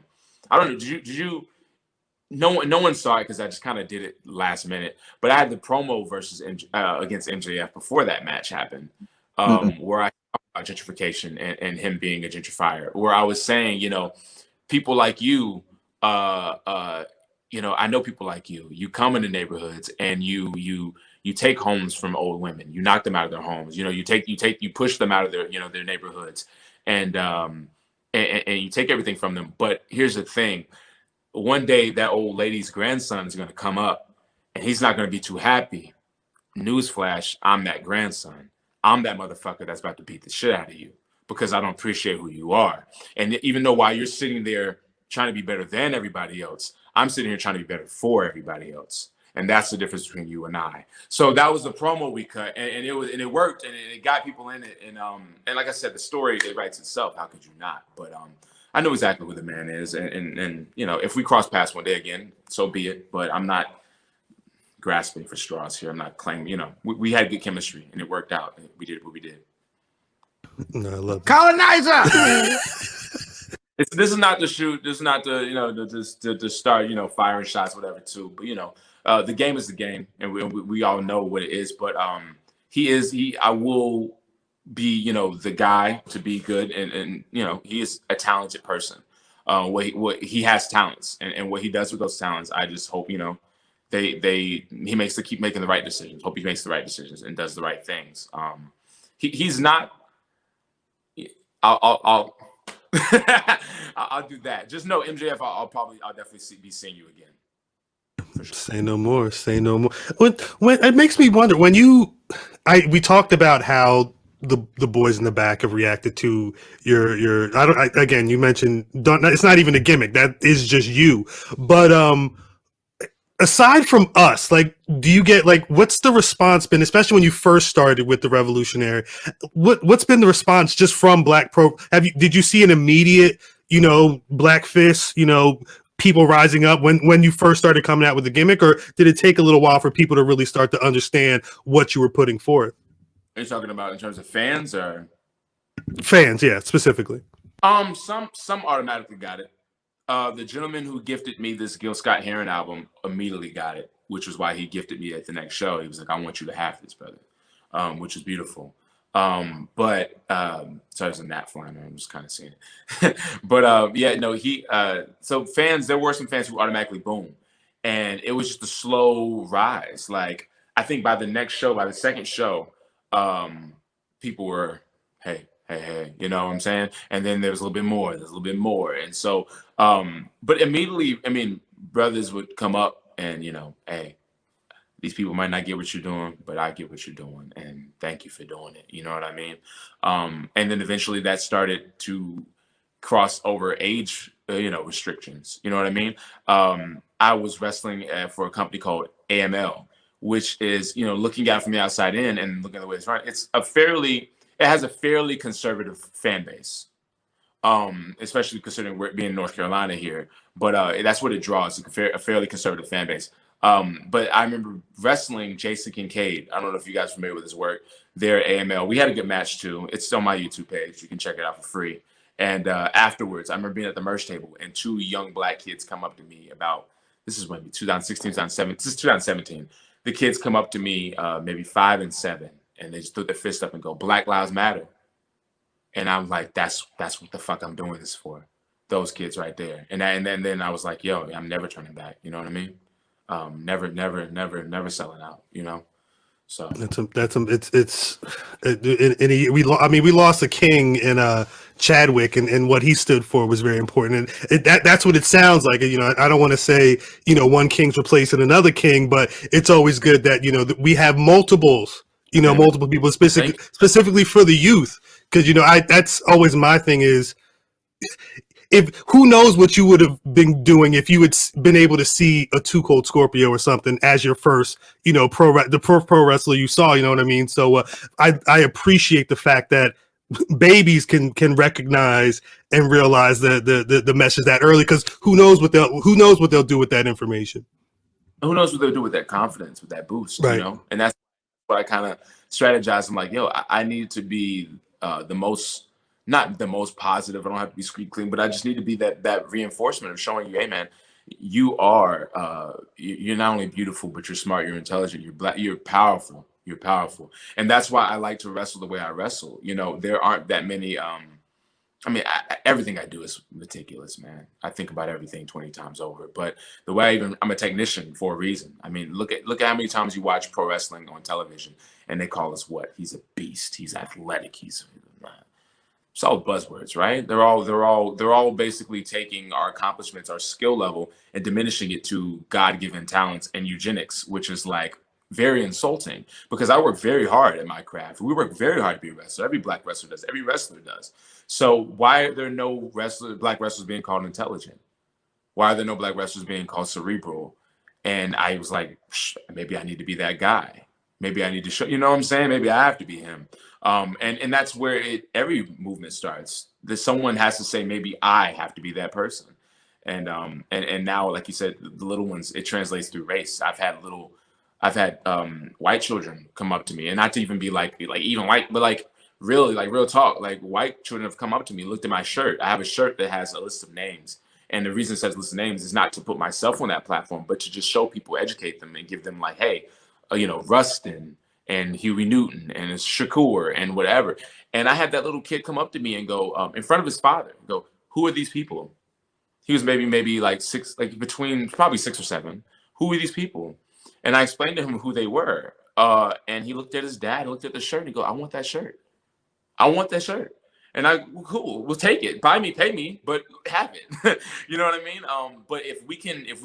Speaker 5: don't know. Did you? No one saw it because I just kind of did it last minute. But I had the promo versus against MJF before that match happened, where I talked about gentrification and him being a gentrifier. Where I was saying, people like you, I know people like you. You come into neighborhoods and you take homes from old women. You knock them out of their homes. You push them out of their neighborhoods, and you take everything from them. But here's the thing. One day that old lady's grandson is going to come up and he's not going to be too happy. Newsflash, I'm that grandson. I'm that motherfucker that's about to beat the shit out of you because I don't appreciate who you are. And even though while you're sitting there trying to be better than everybody else, I'm sitting here trying to be better for everybody else. And that's the difference between you and I. So that was the promo we cut, and it worked, and it got people in it. And like I said, the story, it writes itself. How could you not? But I know exactly who the man is, and if we cross paths one day again, so be it. But I'm not grasping for straws here. I'm not claiming. We had good chemistry, and it worked out. And we did what we did.
Speaker 1: No, I love
Speaker 2: Colonizer.
Speaker 5: This is not to shoot. This is not to to start firing shots, whatever. Too, but the game is the game, and we all know what it is. But I will be the guy to be good, and he is a talented person. What he has talents, and what he does with those talents, I just hope he makes to keep making the right decisions. Hope he makes the right decisions and does the right things. He's not. I'll I'll do that. Just know MJF. I'll definitely be seeing you again. For sure.
Speaker 1: Say no more. Say no more. When it makes me wonder when we talked about how the boys in the back have reacted to your again, you mentioned it's not even a gimmick, that is just you. But aside from us, like, do you get what's the response been, especially when you first started with the Revolutionary? What's been the response just from Black Pro? Did you see an immediate Black Fist, people rising up when you first started coming out with the gimmick, or did it take a little while for people to really start to understand what you were putting forth?
Speaker 5: Are you talking about in terms of fans or
Speaker 1: fans? Yeah, specifically.
Speaker 5: Some automatically got it. The gentleman who gifted me this Gil Scott-Heron album immediately got it, which was why he gifted me at the next show. He was like, "I want you to have this, brother," which is beautiful. But sorry, there's a gnat flying there. I'm just kind of seeing it. But so fans, there were some fans who automatically boom. and it was just a slow rise. Like I think by the second show, people were, hey, you know what I'm saying? And then there's a little bit more, and so, but immediately, I mean, brothers would come up and hey, these people might not get what you're doing, but I get what you're doing, and thank you for doing it. You know what I mean? And then eventually that started to cross over age, restrictions. You know what I mean? I was wrestling for a company called AML, which is, looking at it from the outside in and looking at the way it's run. It has a fairly conservative fan base, especially considering we're being in North Carolina here. But that's what it draws, a fairly conservative fan base. But I remember wrestling Jason Kincaid. I don't know if you guys are familiar with his work. There at AML. We had a good match too. It's on my YouTube page. You can check it out for free. And afterwards, I remember being at the merch table and two young black kids come up to me this is maybe 2016, 2017. This is 2017. The kids come up to me, maybe 5 and 7, and they just threw their fist up and go, "Black Lives Matter." And I'm like, that's what the fuck I'm doing this for. Those kids right there. And then I was like, yo, I'm never turning back. You know what I mean? Never selling out, So
Speaker 1: we lost a king in Chadwick, and what he stood for was very important, and that's what it sounds like. I don't want to say one king's replacing another king, but it's always good that that we have multiples, multiple people specifically for the youth, because that's always my thing is, if who knows what you would have been doing if you had been able to see a Too Cold Scorpio or something as your first, pro wrestler you saw, you know what I mean? So I appreciate the fact that babies can recognize and realize the message that early, because who knows what they'll do with that information.
Speaker 5: Who knows what they'll do with that confidence, with that boost,
Speaker 1: right.
Speaker 5: And that's what I kind of strategize. I'm like, yo, I need to be not the most positive. I don't have to be squeaky clean, but I just need to be that reinforcement of showing you, hey man, you are you're not only beautiful, but you're smart, you're intelligent, you're black, you're powerful. And that's why I like to wrestle the way I wrestle. There aren't that many everything I do is meticulous, man. I think about everything 20 times over. But the way I'm a technician for a reason. I mean, look at how many times you watch pro wrestling on television and they call us what? He's a beast, he's athletic, it's all buzzwords, right? They're all basically taking our accomplishments, our skill level, and diminishing it to God-given talents and eugenics, which is like very insulting, because I work very hard at my craft. We work very hard to be a wrestler. Every black wrestler does. Every wrestler does. So why are there no black wrestlers being called intelligent? Why are there no black wrestlers being called cerebral? And I was like, maybe I need to be that guy. Maybe I need to show, you know what I'm saying? Maybe I have to be him. And that's where every movement starts. That someone has to say, maybe I have to be that person. And now, like you said, the little ones, it translates through race. I've had white children come up to me, and not to even be like even white, but like really, like real talk. Like white children have come up to me, looked at my shirt. I have a shirt that has a list of names. And the reason it says list of names is not to put myself on that platform, but to just show people, educate them, and give them like, hey, Rustin and Huey Newton and Shakur and whatever. And I had that little kid come up to me and go, in front of his father, and go, who are these people? He was maybe like between probably 6 or 7. Who are these people? And I explained to him who they were. And he looked at his dad, looked at the shirt, and he go, I want that shirt. I want that shirt. And cool, we'll take it. Buy me, pay me, but have it. You know what I mean? But if we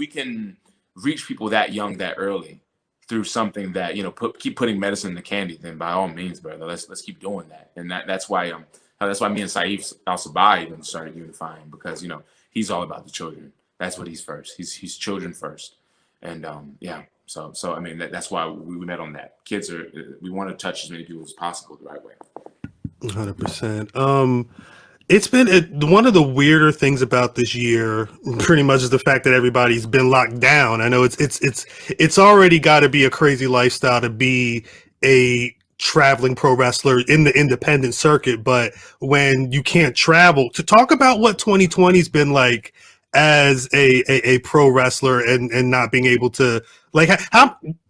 Speaker 5: can reach people that young, that early, through something that keep putting medicine in the candy, then by all means, brother, let's keep doing that. And that's why me and Saif Al-Sabah even started unifying, because he's all about the children. That's what he's first. He's children first. And so I mean that's why we met on that. We want to touch as many people as possible the right way.
Speaker 1: 100%. It's been one of the weirder things about this year, pretty much, is the fact that everybody's been locked down. I know it's already got to be a crazy lifestyle to be a traveling pro wrestler in the independent circuit, but when you can't travel, to talk about what 2020's been like as a pro wrestler and not being able to, like,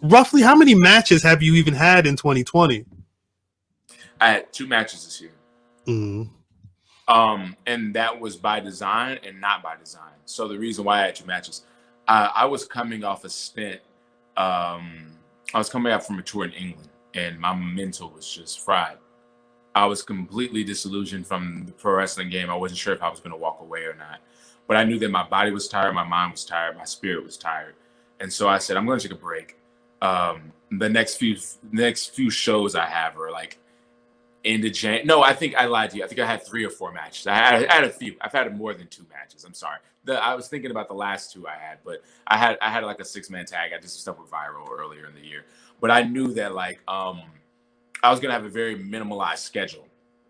Speaker 1: roughly how many matches have you even had in 2020?
Speaker 5: I had 2 matches this year.
Speaker 1: Mm-hmm.
Speaker 5: And that was by design and not by design. So the reason why I had 2 matches, I was coming off a stint. I was coming out from a tour in England, and my mental was just fried. I was completely disillusioned from the pro wrestling game. I wasn't sure if I was going to walk away or not, but I knew that my body was tired, my mind was tired, my spirit was tired, and so I said, I'm going to take a break. The next few shows I have are like into Jan. No, I think I lied to you. I think I had 3 or 4 matches. I had a few. I've had more than 2 matches. I'm sorry. I was thinking about the last 2 I had, but I had like a 6-man tag. I did some stuff with Viral earlier in the year, but I knew that like I was gonna have a very minimalized schedule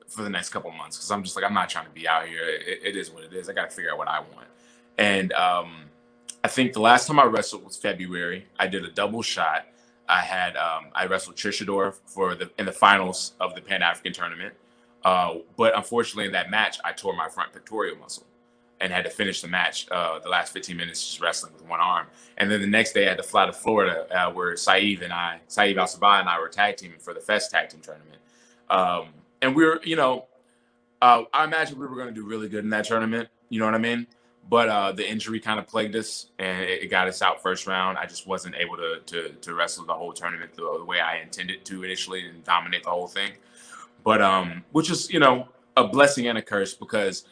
Speaker 5: for the next couple of months because I'm just like, I'm not trying to be out here. It is what it is. I got to figure out what I want. And I think the last time I wrestled was February. I did a double shot. I wrestled Trishador in the finals of the Pan African tournament. But unfortunately in that match, I tore my front pectoral muscle and had to finish the match, the last 15 minutes just wrestling with one arm. And then the next day I had to fly to Florida where Saeed Al-Sabah and I were tag teaming for the Fest tag team tournament. And we were, I imagine we were going to do really good in that tournament. You know what I mean? But the injury kind of plagued us, and it got us out first round. I just wasn't able to wrestle the whole tournament the way I intended to initially and dominate the whole thing. But which is, a blessing and a curse because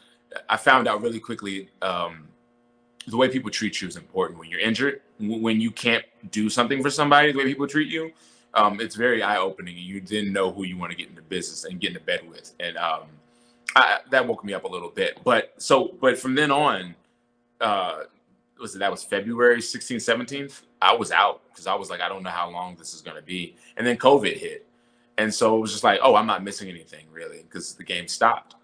Speaker 5: I found out really quickly the way people treat you is important when you're injured. When you can't do something for somebody, the way people treat you, it's very eye-opening, and you then know who you want to get into business and get into bed with. And that woke me up a little bit. But from then on, that was February 16th, 17th. I was out because I was like, I don't know how long this is going to be. And then COVID hit. And so it was just like, oh, I'm not missing anything really because the game stopped.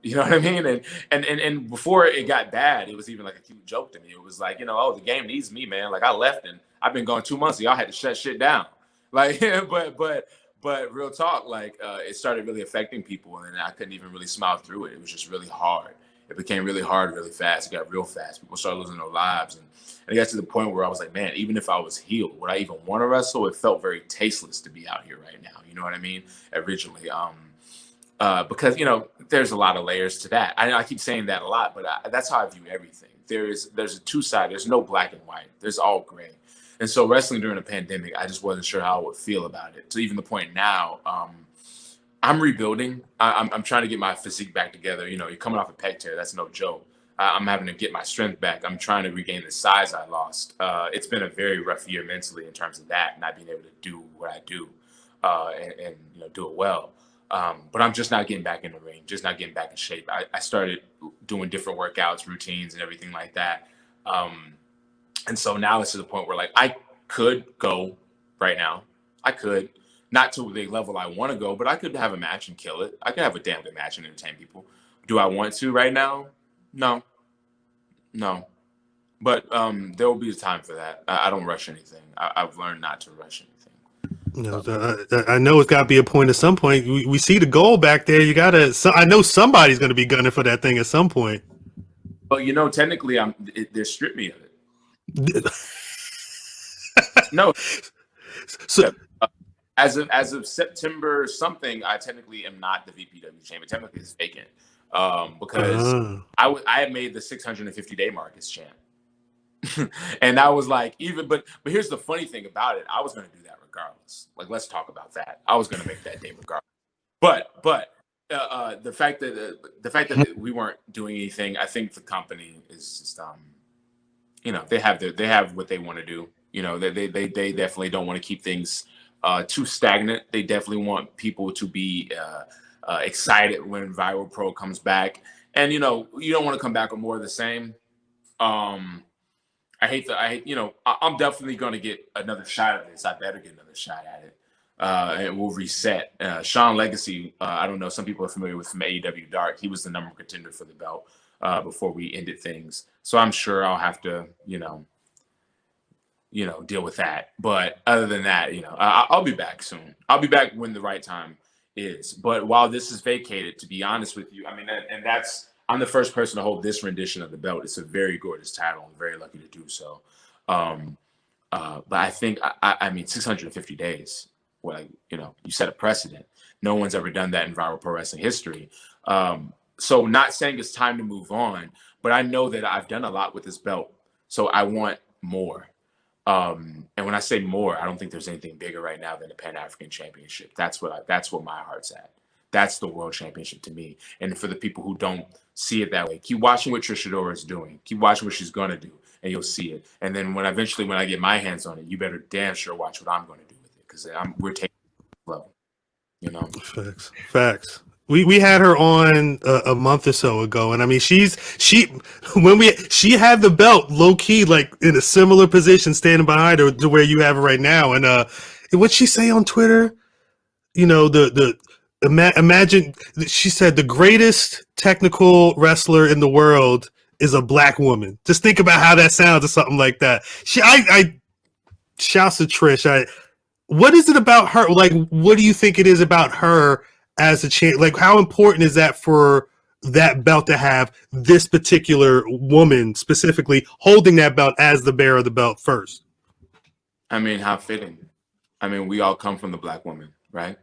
Speaker 5: You know what I mean? And before it got bad, it was even like a cute joke to me. It was like, oh, the game needs me, man. Like I left and I've been gone 2 months. So y'all had to shut shit down. Like, but real talk, like it started really affecting people, and I couldn't even really smile through it. It was just really hard. It became really hard, really fast. It got real fast. People started losing their lives, and it got to the point where I was like, man, even if I was healed, would I even want to wrestle? It felt very tasteless to be out here right now. You know what I mean? Originally, because there's a lot of layers to that. I keep saying that a lot, but that's how I view everything. There's a 2-side. There's no black and white. There's all gray. And so wrestling during a pandemic, I just wasn't sure how I would feel about it. To even the point now, I'm rebuilding. I'm trying to get my physique back together. You're coming off a pec tear. That's no joke. I'm having to get my strength back. I'm trying to regain the size I lost. It's been a very rough year mentally in terms of that, not being able to do what I do and do it well. But I'm just not getting back in the ring, just not getting back in shape. I started doing different workouts, routines, and everything like that. And so now it's to the point where like I could go right now. I could, not to the level I want to go, but I could have a match and kill it. I could have a damn good match and entertain people. Do I want to right now? No. But there will be a time for that. I don't rush anything. I've learned not to rush anything.
Speaker 1: I know it's got to be a point at some point. We see the goal back there. You got to. I know somebody's going to be gunning for that thing at some point.
Speaker 5: Well, technically, they stripped me of it. No.
Speaker 1: So
Speaker 5: as of September something, I technically am not the VPW champion. Technically, it's vacant because I had made the 650-day mark as champ, and I was like, but here's the funny thing about it. I was going to do that regardless. Like, let's talk about that. I was going to make that day regardless. But the fact that we weren't doing anything, I think the company is just they have what they want to do. They definitely don't want to keep things too stagnant. They definitely want people to be excited when Viral Pro comes back. And you don't want to come back with more of the same. I'm definitely going to get another shot at this. I better get another shot at it. And we'll reset. Sean Legacy, I don't know, some people are familiar with from AEW Dark. He was the number one contender for the belt before we ended things. So I'm sure I'll have to, deal with that. But other than that, I'll be back soon. I'll be back when the right time is. But while this is vacated, to be honest with you, I'm the first person to hold this rendition of the belt. It's a very gorgeous title. I'm very lucky to do so. But I think, 650 days. Well, you set a precedent. No one's ever done that in Viral Pro Wrestling history. So not saying it's time to move on, but I know that I've done a lot with this belt. So I want more. And when I say more, I don't think there's anything bigger right now than the Pan-African Championship. That's what my heart's at. That's the World Championship to me. And for the people who don't see it that way, keep watching what Trish Adora is doing. Keep watching what she's gonna do, and you'll see it. And then when I get my hands on it, you better damn sure watch what I'm gonna do with it, because we're taking it to the level. You know,
Speaker 1: Facts. We had her on a month or so ago, and I mean she had the belt low key, like in a similar position, standing behind her to where you have her right now. And what'd she say on Twitter? You know, imagine, she said the greatest technical wrestler in the world is a black woman. Just think about how that sounds, or something like that. I shouts to Trish. What is it about her? Like, what do you think it is about her as a champ? Like, how important is that for that belt to have this particular woman specifically holding that belt as the bearer of the belt first?
Speaker 5: I mean, how fitting. I mean, we all come from the black woman, right?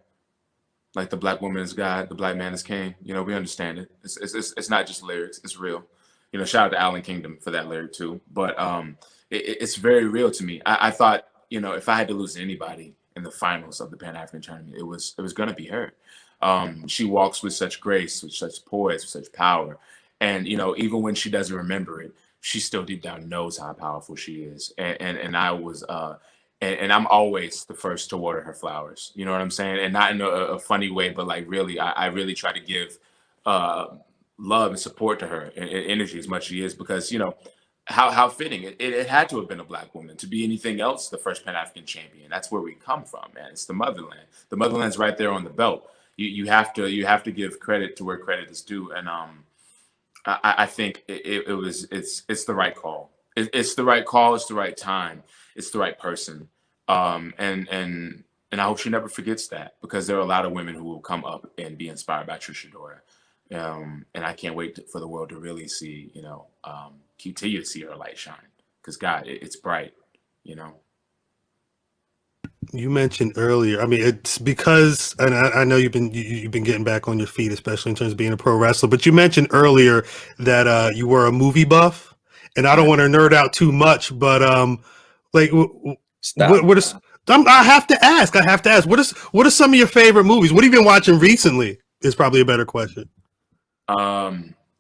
Speaker 5: Like, the black woman is God, the black man is king. You know, we understand it. It's not just lyrics, it's real. You know, shout out to Alan Kingdom for that lyric too. But it's very real to me. I thought, you know, if I had to lose to anybody in the finals of the Pan-African tournament, it was going to be her. She walks with such grace, with such poise, with such power. And, you know, even when she doesn't remember it, she still deep down knows how powerful she is. And I was, and I'm always the first to water her flowers. You know what I'm saying? And not in a funny way, but like really, I really try to give love and support to her and energy as much as she is, because, you know, how fitting. It had to have been a black woman to be anything else the first Pan-African champion. That's where we come from, man. It's the motherland. The motherland's right there on the belt. You have to give credit to where credit is due. And I think it's the right call. It's the right call. It's the right time. It's the right person. And I hope she never forgets that, because there are a lot of women who will come up and be inspired by Trish Adora. And I can't wait for the world to really see, you know, continue to see her light shine, because God, it's bright, you know.
Speaker 1: You mentioned earlier, I mean, it's because, and I know you've been getting back on your feet, especially in terms of being a pro wrestler, but you mentioned earlier that you were a movie buff, and I don't want to nerd out too much, but like, what is? I have to ask. What are some of your favorite movies? What have you been watching recently? Is probably a better question.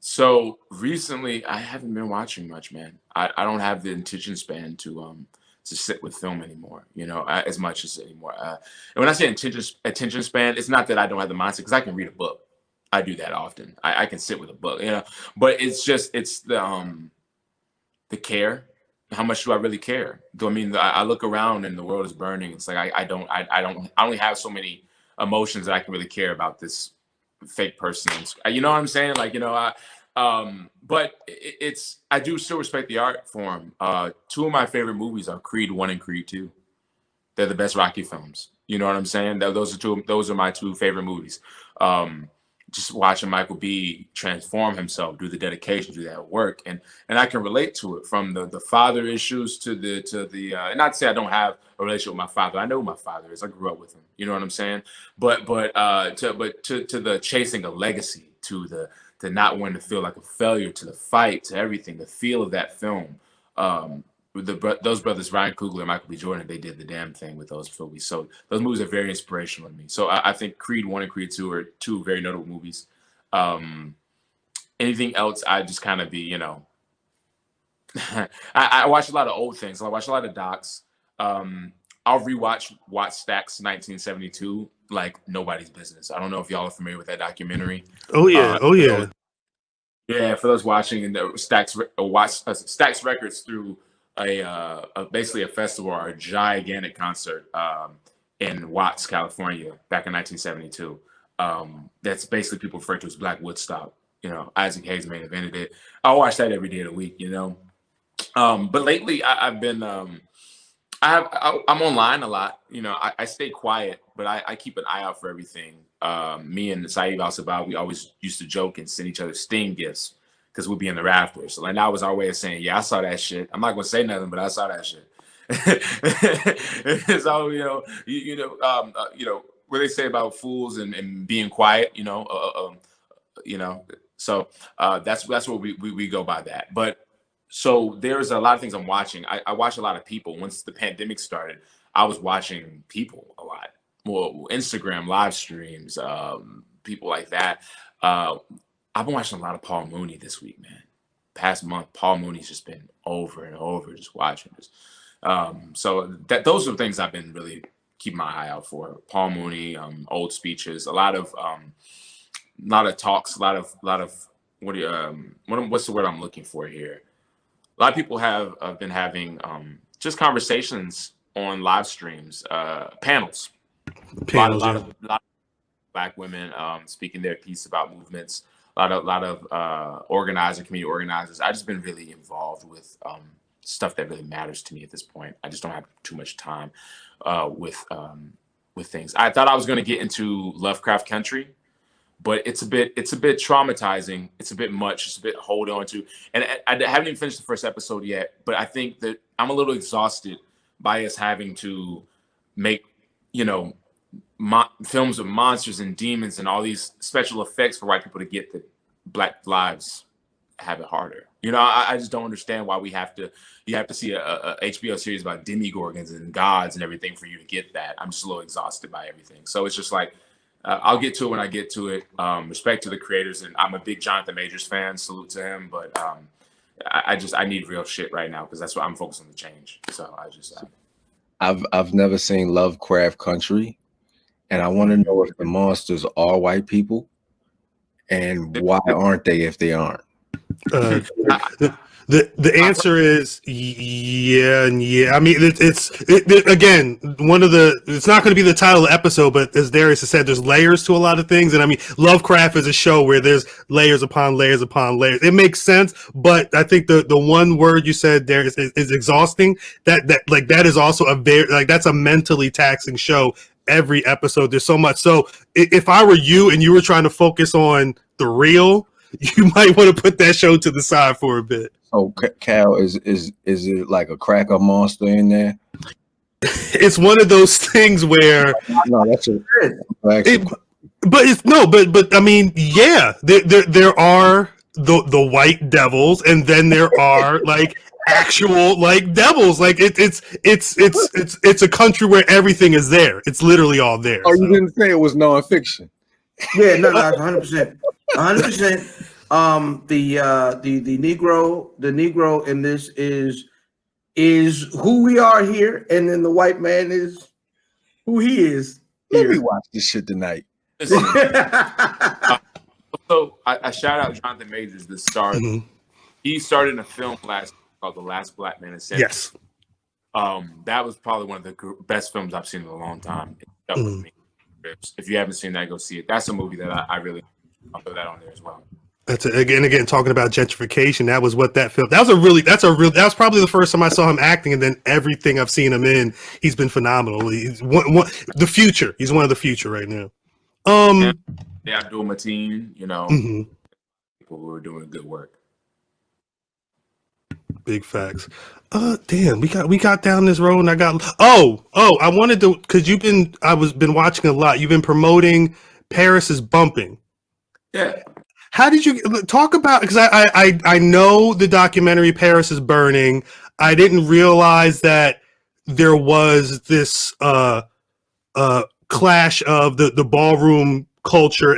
Speaker 5: So recently, I haven't been watching much, man. I don't have the attention span to sit with film anymore, you know, as much as anymore. And when I say attention span, it's not that I don't have the mindset, because I can read a book. I do that often. I can sit with a book, you know. But it's the care. How much do I really care? Do I mean I look around and the world is burning? It's like I only have so many emotions that I can really care about this fake person. You know what I'm saying? Like, you know, but I do still respect the art form. Two of my favorite movies are Creed 1 and Creed 2. They're the best Rocky films. You know what I'm saying? Those are my two favorite movies. Just watching Michael B transform himself, do the dedication, do that work, and I can relate to it, from the father issues to the and not to say I don't have a relationship with my father. I know who my father is. I grew up with him. You know what I'm saying? But to the chasing a legacy, to not wanting to feel like a failure, to the fight, to everything, the feel of that film. Those brothers, Ryan Coogler and Michael B. Jordan, they did the damn thing with those movies. So those movies are very inspirational to me. So I think Creed 1 and Creed 2 are two very notable movies. Anything else, I just kind of be, you know, I watch a lot of old things. I watch a lot of docs. I'll rewatch Stack's 1972 like nobody's business. I don't know if y'all are familiar with that documentary.
Speaker 1: Oh yeah.
Speaker 5: Yeah, for those watching, and Stack's records through basically a festival or a gigantic concert in Watts, California, back in 1972. That's basically people refer to as Black Woodstock. You know, Isaac Hayes main evented it. I watch that every day of the week. You know, but lately I've been I'm online a lot. You know, I stay quiet, but I keep an eye out for everything. Me and Saeed Al-Sabah, we always used to joke and send each other Steam gifts, because we'd be in the rafters. So like, that was our way of saying, yeah, I saw that shit. I'm not gonna say nothing, but I saw that shit. So, you know, what they say about fools and being quiet, you know. So that's what we go by that. But So there's a lot of things I'm watching. I watch a lot of people. Once the pandemic started, I was watching people a lot. Well, Instagram live streams, people like that. I've been watching a lot of Paul Mooney this week, man. Past month, Paul Mooney's just been over and over, just watching this. So those are the things I've been really keeping my eye out for. Paul Mooney, old speeches, a lot of talks, a lot of what's the word I'm looking for here? A lot of people have been having just conversations on live streams, panels. A lot of Black women speaking their piece about movements. A lot of community organizers. I've just been really involved with stuff that really matters to me at this point. I just don't have too much time with things. I thought I was going to get into Lovecraft Country, but it's a bit traumatizing. It's a bit much. It's a bit hold on to. And I haven't even finished the first episode yet, but I think that I'm a little exhausted by us having to make, films of monsters and demons and all these special effects for white people to get the Black lives have it harder. I just don't understand why you have to see a HBO series about demigorgons and gods and everything for you to get that. I'm just a little exhausted by everything. So it's just like, I'll get to it when I get to it. Respect to the creators, and I'm a big Jonathan Majors fan. Salute to him, but I need real shit right now because that's what I'm focused on, the change. So
Speaker 4: I've never seen Lovecraft Country, and I want to know if the monsters are white people, and why aren't they if they aren't?
Speaker 1: The answer is yeah and yeah. I mean, again, it's not going to be the title of the episode, but as Darius has said, there's layers to a lot of things. And I mean, Lovecraft is a show where there's layers upon layers upon layers. It makes sense, but I think the one word you said, Darius, is exhausting. That is also that's a mentally taxing show. Every episode, there's so much. So if I were you and you were trying to focus on the real, you might want to put that show to the side for a bit.
Speaker 4: Oh, Cal, is it like a cracker monster in there?
Speaker 1: It's one of those things where
Speaker 4: no, that's
Speaker 1: but I mean, yeah, there are the white devils, and then there are like actual like devils. Like it's a country where everything is there. It's literally all there.
Speaker 4: Oh, you didn't say it was nonfiction.
Speaker 2: Yeah, no, 100%. 100%. The Negro in this is who we are here, and then the white man is who he is.
Speaker 4: Let me watch this shit tonight.
Speaker 5: So I shout out Jonathan Majors, the star. Mm-hmm. He started a film called The Last Black Man in Century.
Speaker 1: Yes.
Speaker 5: That was probably one of the best films I've seen in a long time. If you haven't seen that, go see it. That's a movie that I'll put that on there as well.
Speaker 1: Again, talking about gentrification. That was what that film. That was probably the first time I saw him acting, and then everything I've seen him in, he's been phenomenal. He's the future. He's one of the future right now.
Speaker 5: Yeah, Abdul Mateen, people who are doing good work.
Speaker 1: Big facts. Damn, we got down this road, and I got. I wanted to, because I've been watching a lot. You've been promoting Paris is Bumping.
Speaker 5: Yeah.
Speaker 1: How did you talk about? Because I know the documentary Paris is Burning. I didn't realize that there was this clash of the ballroom culture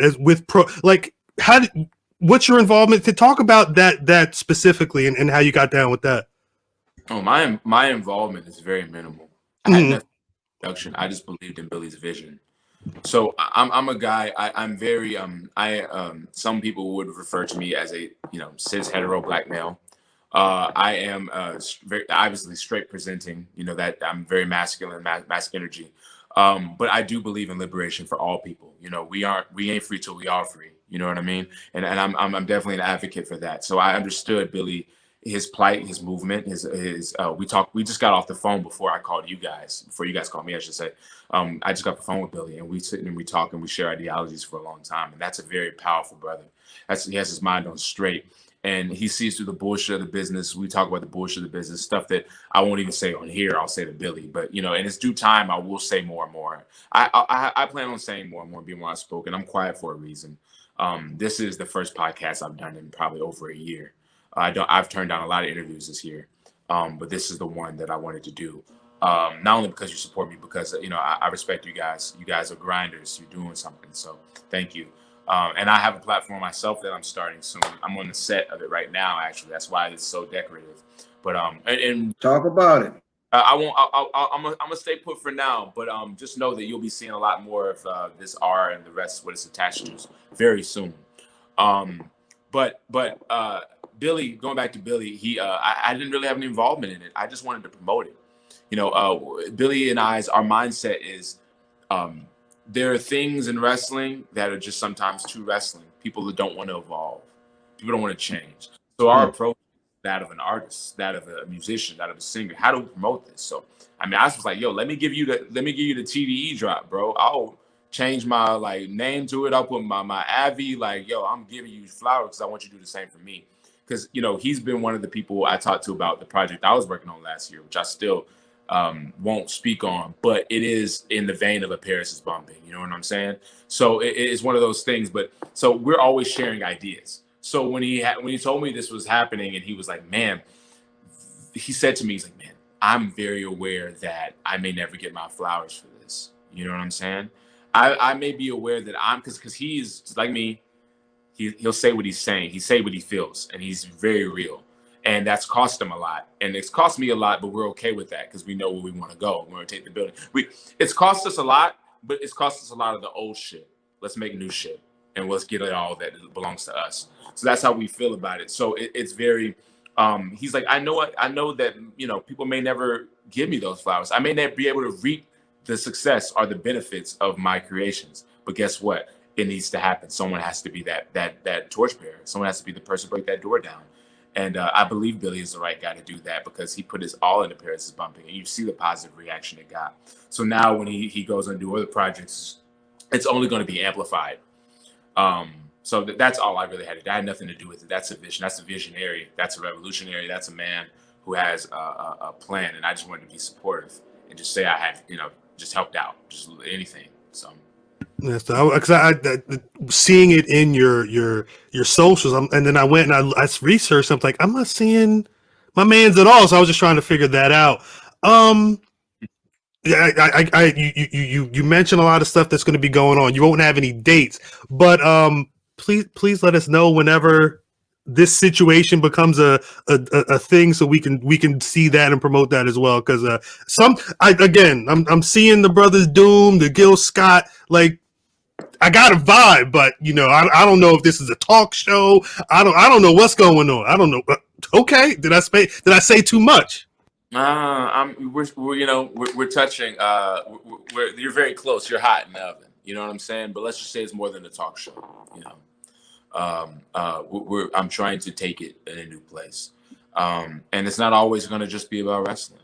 Speaker 1: what's your involvement to talk about that specifically and how you got down with that?
Speaker 5: Oh, my involvement is very minimal. I had nothing production. I just believed in Billy's vision. So I'm a guy. I'm very some people would refer to me as a cis hetero black male. I am very obviously straight presenting. That I'm very masculine, masc energy. But I do believe in liberation for all people. We ain't free till we are free. You know what I mean? And I'm definitely an advocate for that. So I understood Billy, his plight, his movement, we just got off the phone before you guys called me, I should say. I just got off the phone with Billy, and we sit and we talk and we share ideologies for a long time. And that's a very powerful brother. He has his mind on straight, and he sees through the bullshit of the business. We talk about the bullshit of the business, stuff that I won't even say on here. I'll say to Billy, but in its due time, I will say more and more. I plan on saying more and more, being more outspoken. I'm quiet for a reason. This is the first podcast I've done in probably over a year. I've turned down a lot of interviews this year, but this is the one that I wanted to do. Not only because you support me, because I respect you guys. You guys are grinders. You're doing something. So thank you. And I have a platform myself that I'm starting soon. I'm on the set of it right now. Actually, that's why it's so decorative. But and
Speaker 2: Talk about it.
Speaker 5: I won't. I'm gonna stay put for now. But just know that you'll be seeing a lot more of this R and the rest, what it's attached to, very soon. But Billy, going back to Billy, I didn't really have any involvement in it. I just wanted to promote it. Billy and our mindset is there are things in wrestling that are just sometimes too wrestling. People that don't want to evolve. People don't want to change. So our approach is that of an artist, that of a musician, that of a singer. How do we promote this? So I was like, yo, let me give you the TDE drop, bro. I'll change my name to it. I'll put my Avi, I'm giving you flowers because I want you to do the same for me. Because he's been one of the people I talked to about the project I was working on last year, which I still won't speak on, but it is in the vein of a Paris is Bumping. You know what I'm saying? So it is one of those things. But so we're always sharing ideas. So when he told me this was happening, and he was like, man, he said to me, he's like, man, I'm very aware that I may never get my flowers for this. You know what I'm saying? I may be aware that because he's like me. He'll say what he's saying. He say what he feels, and he's very real. And that's cost him a lot, and it's cost me a lot. But we're okay with that because we know where we want to go. We're going to take the building. It's cost us a lot, but it's cost us a lot of the old shit. Let's make new shit, and let's get it all that belongs to us. So that's how we feel about it. So it's very. He's like, I know that people may never give me those flowers. I may not be able to reap the success or the benefits of my creations, but guess what? It needs to happen. Someone has to be that torchbearer. Someone has to be the person to break that door down. And I believe Billy is the right guy to do that because he put his all into Paris is Bumping, and you see the positive reaction it got. So now when he goes and do other projects, it's only going to be amplified. So that's all I really had to do. I had nothing to do with it. That's a vision. That's a visionary. That's a revolutionary. That's a man who has a plan. And I just wanted to be supportive and just say I had, just helped out, just anything. So.
Speaker 1: Yes, because I seeing it in your socials, and then I went and I researched. I'm like, I'm not seeing my man's at all. So I was just trying to figure that out. Yeah, you mentioned a lot of stuff that's going to be going on. You won't have any dates, but please let us know whenever this situation becomes a thing, so we can see that and promote that as well. Because I'm seeing the Brothers Doom, the Gil Scott, I got a vibe, but I don't know if this is a talk show. I don't know what's going on. I don't know. Okay, did I say too much?
Speaker 5: We're touching. You're very close. You're hot in the oven. You know what I'm saying? But let's just say it's more than a talk show. I'm trying to take it in a new place, and it's not always going to just be about wrestling.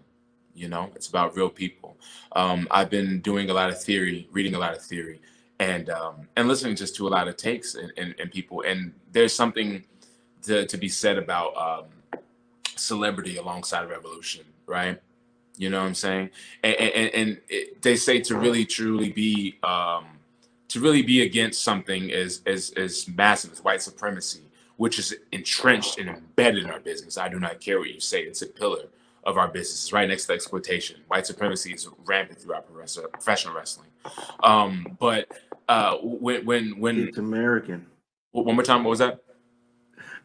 Speaker 5: It's about real people. I've been doing a lot of theory, reading a lot of theory, and listening just to a lot of takes and people. And there's something to be said about celebrity alongside revolution, right? You know what I'm saying? And they say to really truly be against something is massive, as white supremacy, which is entrenched and embedded in our business. I do not care what you say. It's a pillar of our business. It's right next to exploitation. White supremacy is rampant through our professional wrestling. But when
Speaker 2: it's American.
Speaker 5: One more time, what was that?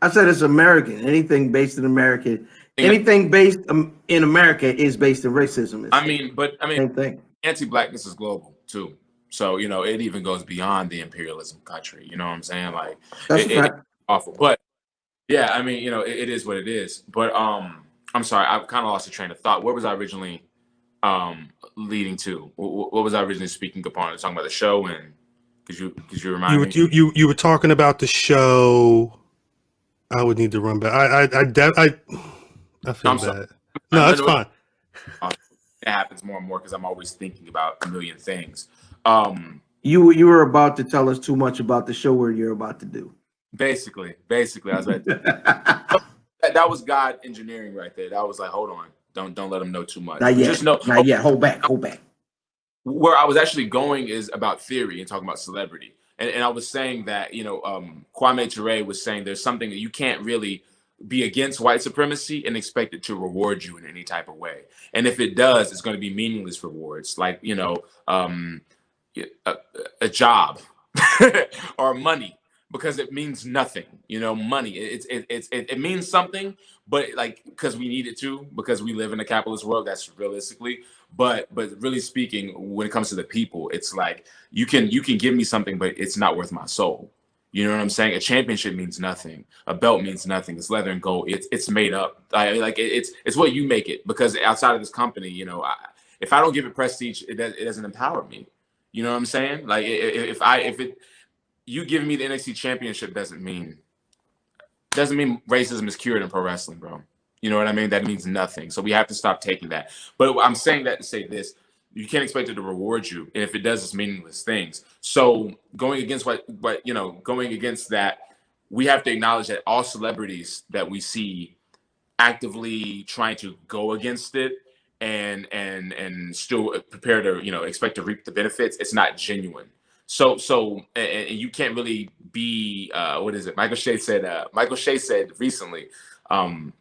Speaker 2: I said it's American. Anything based in America, anything based in America is based in racism.
Speaker 5: Same thing. Anti-blackness is global too. So it even goes beyond the imperialism country. You know what I'm saying? It's awful. But yeah, it is what it is. But I'm sorry, I kind of lost the train of thought. What was I originally leading to? What was I originally speaking upon? Talking about the show, and could you remind me?
Speaker 1: You were talking about the show. I would need to run back. I feel bad. No, that's fine.
Speaker 5: It happens more and more because I'm always thinking about a million things.
Speaker 2: You were about to tell us too much about the show where you're about to do.
Speaker 5: Basically, I was right there. That was God engineering right there. That was like, hold on, don't let them know too much.
Speaker 2: Not yet.
Speaker 5: Just know,
Speaker 2: not yet. Hold back.
Speaker 5: Where I was actually going is about theory and talking about celebrity. And I was saying that, Kwame Ture was saying there's something that you can't really be against white supremacy and expect it to reward you in any type of way. And if it does, it's going to be meaningless rewards, like, you know, a job or money, because it means nothing. You know, money, it means something, but like, because we need it to, because we live in a capitalist world, that's realistically. But really speaking, when it comes to the people, it's like you can give me something, but it's not worth my soul. You know what I'm saying? A championship means nothing. A belt means nothing. It's leather and gold. It's made up. It's what you make it. Because outside of this company, you know, if I don't give it prestige, it doesn't empower me. You know what I'm saying? Like you giving me the NXT championship doesn't mean racism is cured in pro wrestling, bro. You know what I mean? That means nothing. So we have to stop taking that. But I'm saying that to say this. You can't expect it to reward you, and if it does, it's meaningless things. So going against going against that, we have to acknowledge that all celebrities that we see actively trying to go against it and still prepare to, you know, expect to reap the benefits, it's not genuine. So you can't really be what is it? Michael Shea said recently,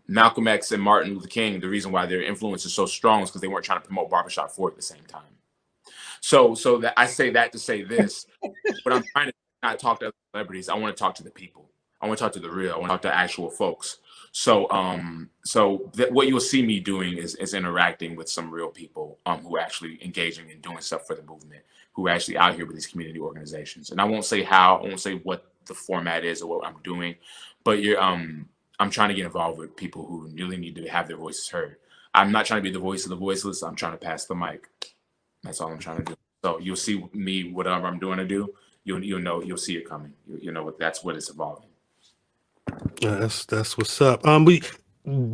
Speaker 5: Malcolm X and Martin Luther King, the reason why their influence is so strong is because they weren't trying to promote barbershop 4 at the same time. So that I say that to say this, but I'm trying to not talk to other celebrities. I want to talk to the people. I want to talk to the real. I want to talk to actual folks. So what you'll see me doing is interacting with some real people who are actually engaging and doing stuff for the movement, who are actually out here with these community organizations. And I won't say how, I won't say what the format is or what I'm doing, but I'm trying to get involved with people who really need to have their voices heard. I'm not trying to be the voice of the voiceless. I'm trying to pass the mic. That's all I'm trying to do. So you'll see me, whatever I'm doing to do, you'll know, you'll see it coming. You know that's what it's evolving.
Speaker 1: That's what's up. We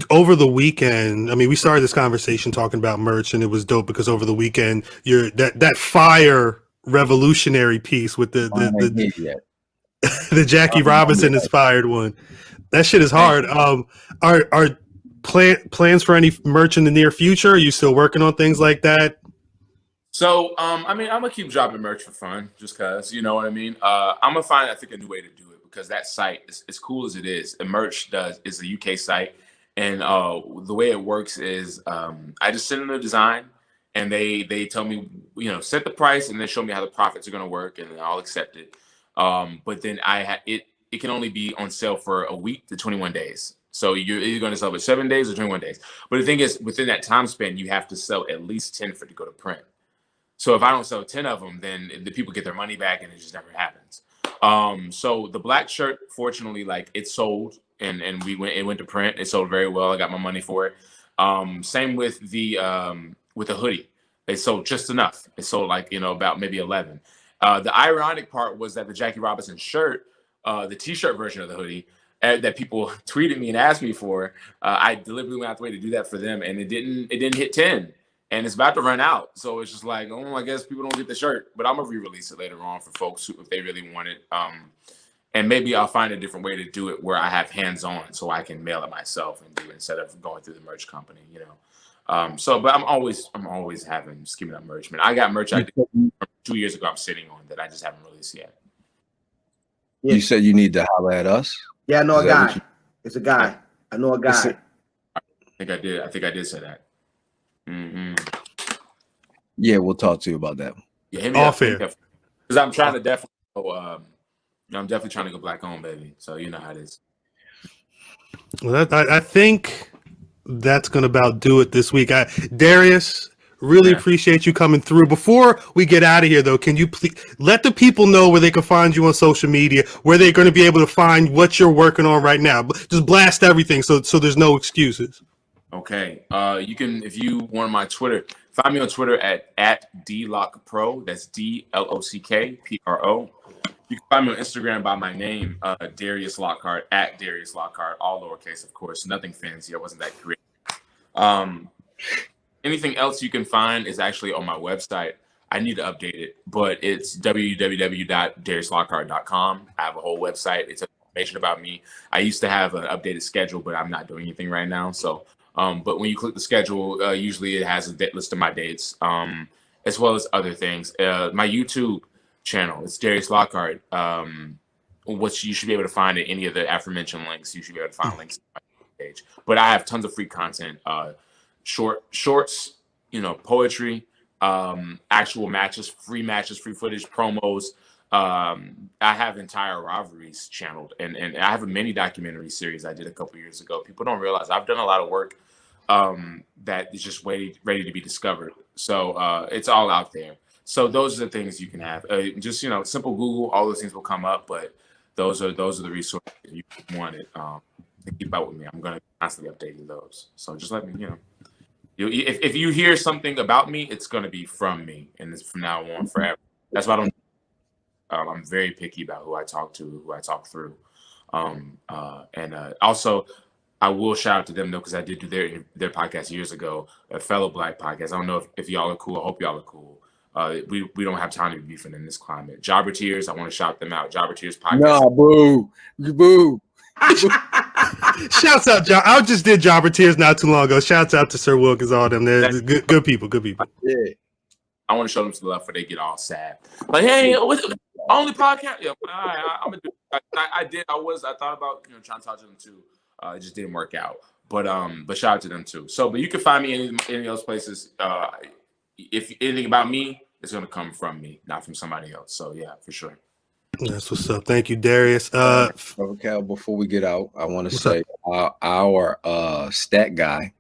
Speaker 1: over the weekend, I mean, we started this conversation talking about merch, and it was dope because over the weekend, that fire revolutionary piece with the Jackie Robinson inspired one. That shit is hard. Are plans for any merch in the near future? Are you still working on things like that?
Speaker 5: So, I mean, I'm gonna keep dropping merch for fun, just cause, you know what I mean. I'm gonna find, I think, a new way to do it, because that site is as cool as it is. And merch is a UK site, and the way it works is I just send them the design, and they tell me, you know, set the price, and then show me how the profits are gonna work, and I'll accept it. But then it can only be on sale for a week to 21 days. So you're either going to sell for 7 days or 21 days. But the thing is, within that time span, you have to sell at least 10 for it to go to print. So if I don't sell 10 of them, then the people get their money back, and it just never happens. So the black shirt, fortunately, like, it sold, and it went to print. It sold very well. I got my money for it. Same with the hoodie. It sold just enough. It sold, like, you know, about maybe 11. The ironic part was that the Jackie Robinson shirt, the t-shirt version of the hoodie that people tweeted me and asked me for, I deliberately went out the way to do that for them, and it didn't hit 10, and it's about to run out. So it's just like, I guess people don't get the shirt, but I'm gonna re-release it later on for folks if they really want it. And maybe I'll find a different way to do it where I have hands-on, so I can mail it myself and do it instead of going through the merch company, you know. But I'm always skimming up merch, man. I got merch I did 2 years ago I'm sitting on that I just haven't released yet.
Speaker 4: You said you need to holler at us?
Speaker 2: Yeah, I know a guy. It's a guy. I know a guy.
Speaker 5: I think I did say that. Mm-hmm.
Speaker 4: Yeah, we'll talk to you about that.
Speaker 5: Yeah, all fair. Because I'm trying to definitely go. I'm definitely trying to go black on, baby. So you know how it is.
Speaker 1: Well, I think that's gonna about do it this week. Darius, really appreciate you coming through. Before we get out of here, though, can you please let the people know where they can find you on social media, where they're going to be able to find what you're working on right now? Just blast everything, so there's no excuses.
Speaker 5: Okay. You can, if you want my Twitter, find me on Twitter at DLockPro. That's DLockPro. You can find me on Instagram by my name, Darius Lockhart, at Darius Lockhart, all lowercase, of course. Nothing fancy. I wasn't that creative. Anything else you can find is actually on my website. I need to update it, but it's www.dariuslockhart.com. I have a whole website. It's information about me. I used to have an updated schedule, but I'm not doing anything right now. So, but when you click the schedule, usually it has a list of my dates, as well as other things. My YouTube channel, it's Darius Lockhart. Which you should be able to find at any of the aforementioned links. You should be able to find links to my page. But I have tons of free content, shorts, poetry, actual matches, free footage, promos. I have entire rivalries channeled, and I have a mini documentary series I did a couple years ago. People don't realize I've done a lot of work that is just ready to be discovered. So it's all out there. So those are the things you can have. Just simple Google, all those things will come up. But those are the resources you wanted to keep up with me. I'm going to constantly updating those. So just let me, if you hear something about me, it's going to be from me, and it's from now on forever. That's why I'm very picky about who I talk to, who I talk through. Also, I will shout out to them though, because I did do their podcast years ago, a fellow Black podcast. I don't know if y'all are cool. I hope y'all are cool. We don't have time to be beefing in this climate. Jobber Tears, I want to shout them out. Jobber Tears podcast.
Speaker 4: Nah, boo.
Speaker 1: Shouts out, I just did Jobber Tears not too long ago. Shouts out to Sir Wilkins, all them. They're good people.
Speaker 4: Yeah.
Speaker 5: I want to show them to the left before they get all sad. Like, hey, only podcast? Yeah, all right, I'm gonna do it. I thought about trying to talk to them too. It just didn't work out. But shout out to them too. So, but you can find me in any of those places. If anything about me, it's gonna come from me, not from somebody else. So yeah, for sure.
Speaker 1: That's what's up. Thank you, Darius.
Speaker 4: Cal, before we get out, I want to say our stat guy,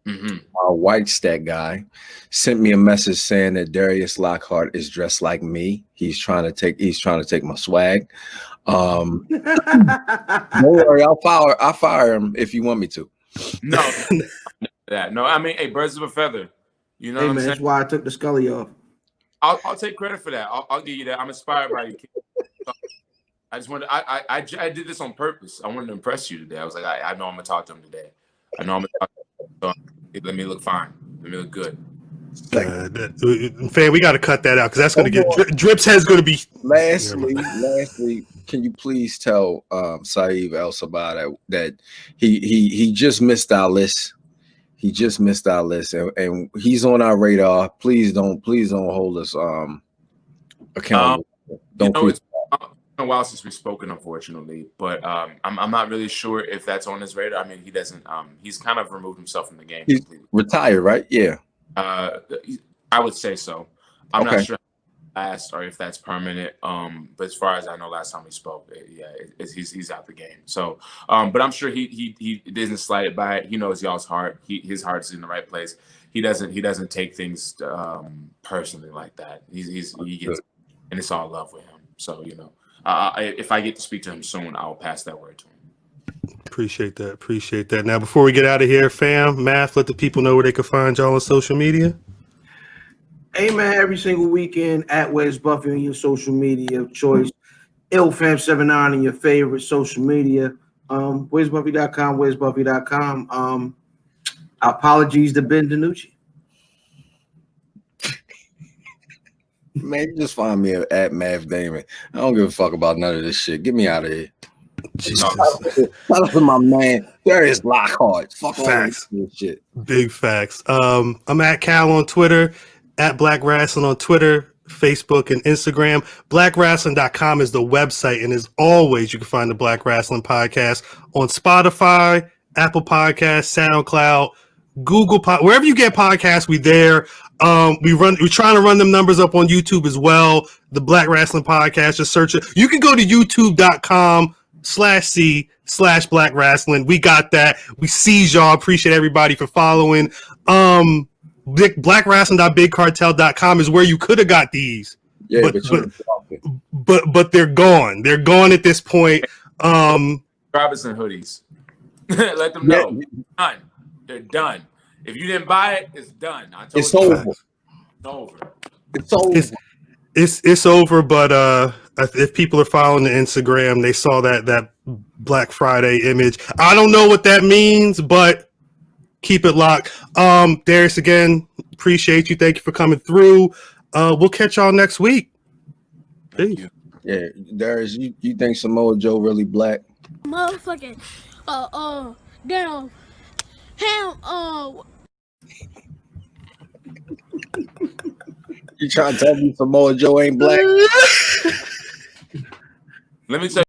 Speaker 4: our white stat guy, sent me a message saying that Darius Lockhart is dressed like me. He's trying to take my swag. Don't worry, I'll fire him if you want me to.
Speaker 5: No, I mean, hey, birds of a feather. You know,
Speaker 2: hey,
Speaker 5: what I'm
Speaker 2: man,
Speaker 5: saying?
Speaker 2: that's why I took the Scully off.
Speaker 5: I'll take credit for that. I'll give you that. I'm inspired by you. I just wanted. I did this on purpose. I wanted to impress you today. I was like, I know I'm gonna talk to him today. I know I'm gonna talk to him. So let me look fine. Let me look good.
Speaker 1: Fan, we got to cut that out because that's going to get Drip's head's going to be.
Speaker 4: Lastly, can you please tell Saeed El Sabah that he just missed our list. He just missed our list, and he's on our radar. Please don't hold us accountable.
Speaker 5: It's been a while since we've spoken, unfortunately, but I'm not really sure if that's on his radar. I mean, he doesn't. He's kind of removed himself from the game.
Speaker 4: He's retired, right? Yeah.
Speaker 5: I would say so. I'm not sure last or if that's permanent. But as far as I know, last time we spoke, he's out the game. So, but I'm sure he isn't slighted by it. He knows y'all's heart. His heart's in the right place. He doesn't take things personally like that. He gets, and it's all love with him. So if I get to speak to him soon, I'll pass that word to him.
Speaker 1: Appreciate that. Now, before we get out of here, fam, Math, let the people know where they can find y'all on social media.
Speaker 2: Hey, man, every single weekend at Where's Buffy on your social media of choice. IlFam79 on your favorite social media. Where'sBuffy.com. Apologies to Ben DiNucci.
Speaker 4: Man, you just find me at Mav Damon. I don't give a fuck about none of this shit. Get me out of here. Shout out to my man Darius Lockhart. Fuck
Speaker 1: facts.
Speaker 4: All this shit.
Speaker 1: Big facts. I'm at Cal on Twitter, at Black Rasslin on Twitter, Facebook, and Instagram. BlackRasslin.com is the website, and as always, you can find the Black Rasslin Podcast on Spotify, Apple Podcasts, SoundCloud, Google wherever you get podcasts, we there. We're trying to run them numbers up on YouTube as well. The Black Rasslin Podcast, just search it. You can go to youtube.com/C/Black Rasslin. We got that. We see y'all. Appreciate everybody for following. BlackRasslin.BigCartel.com is where you could have got these.
Speaker 4: Yeah,
Speaker 1: but they're gone. They're gone at this point.
Speaker 5: Robinson hoodies. Let them know.
Speaker 4: Yeah.
Speaker 5: They're done. If you didn't buy it, it's done.
Speaker 4: It's over. It's over.
Speaker 1: It's over. But if people are following the Instagram, they saw that Black Friday image. I don't know what that means, but keep it locked. Darius, again, appreciate you. Thank you for coming through. We'll catch y'all next week.
Speaker 5: Thank you.
Speaker 4: Yeah, Darius, you think Samoa Joe really black?
Speaker 6: Motherfucking damn ham
Speaker 4: You trying to tell me Samoa Joe ain't black?
Speaker 5: Let me tell you.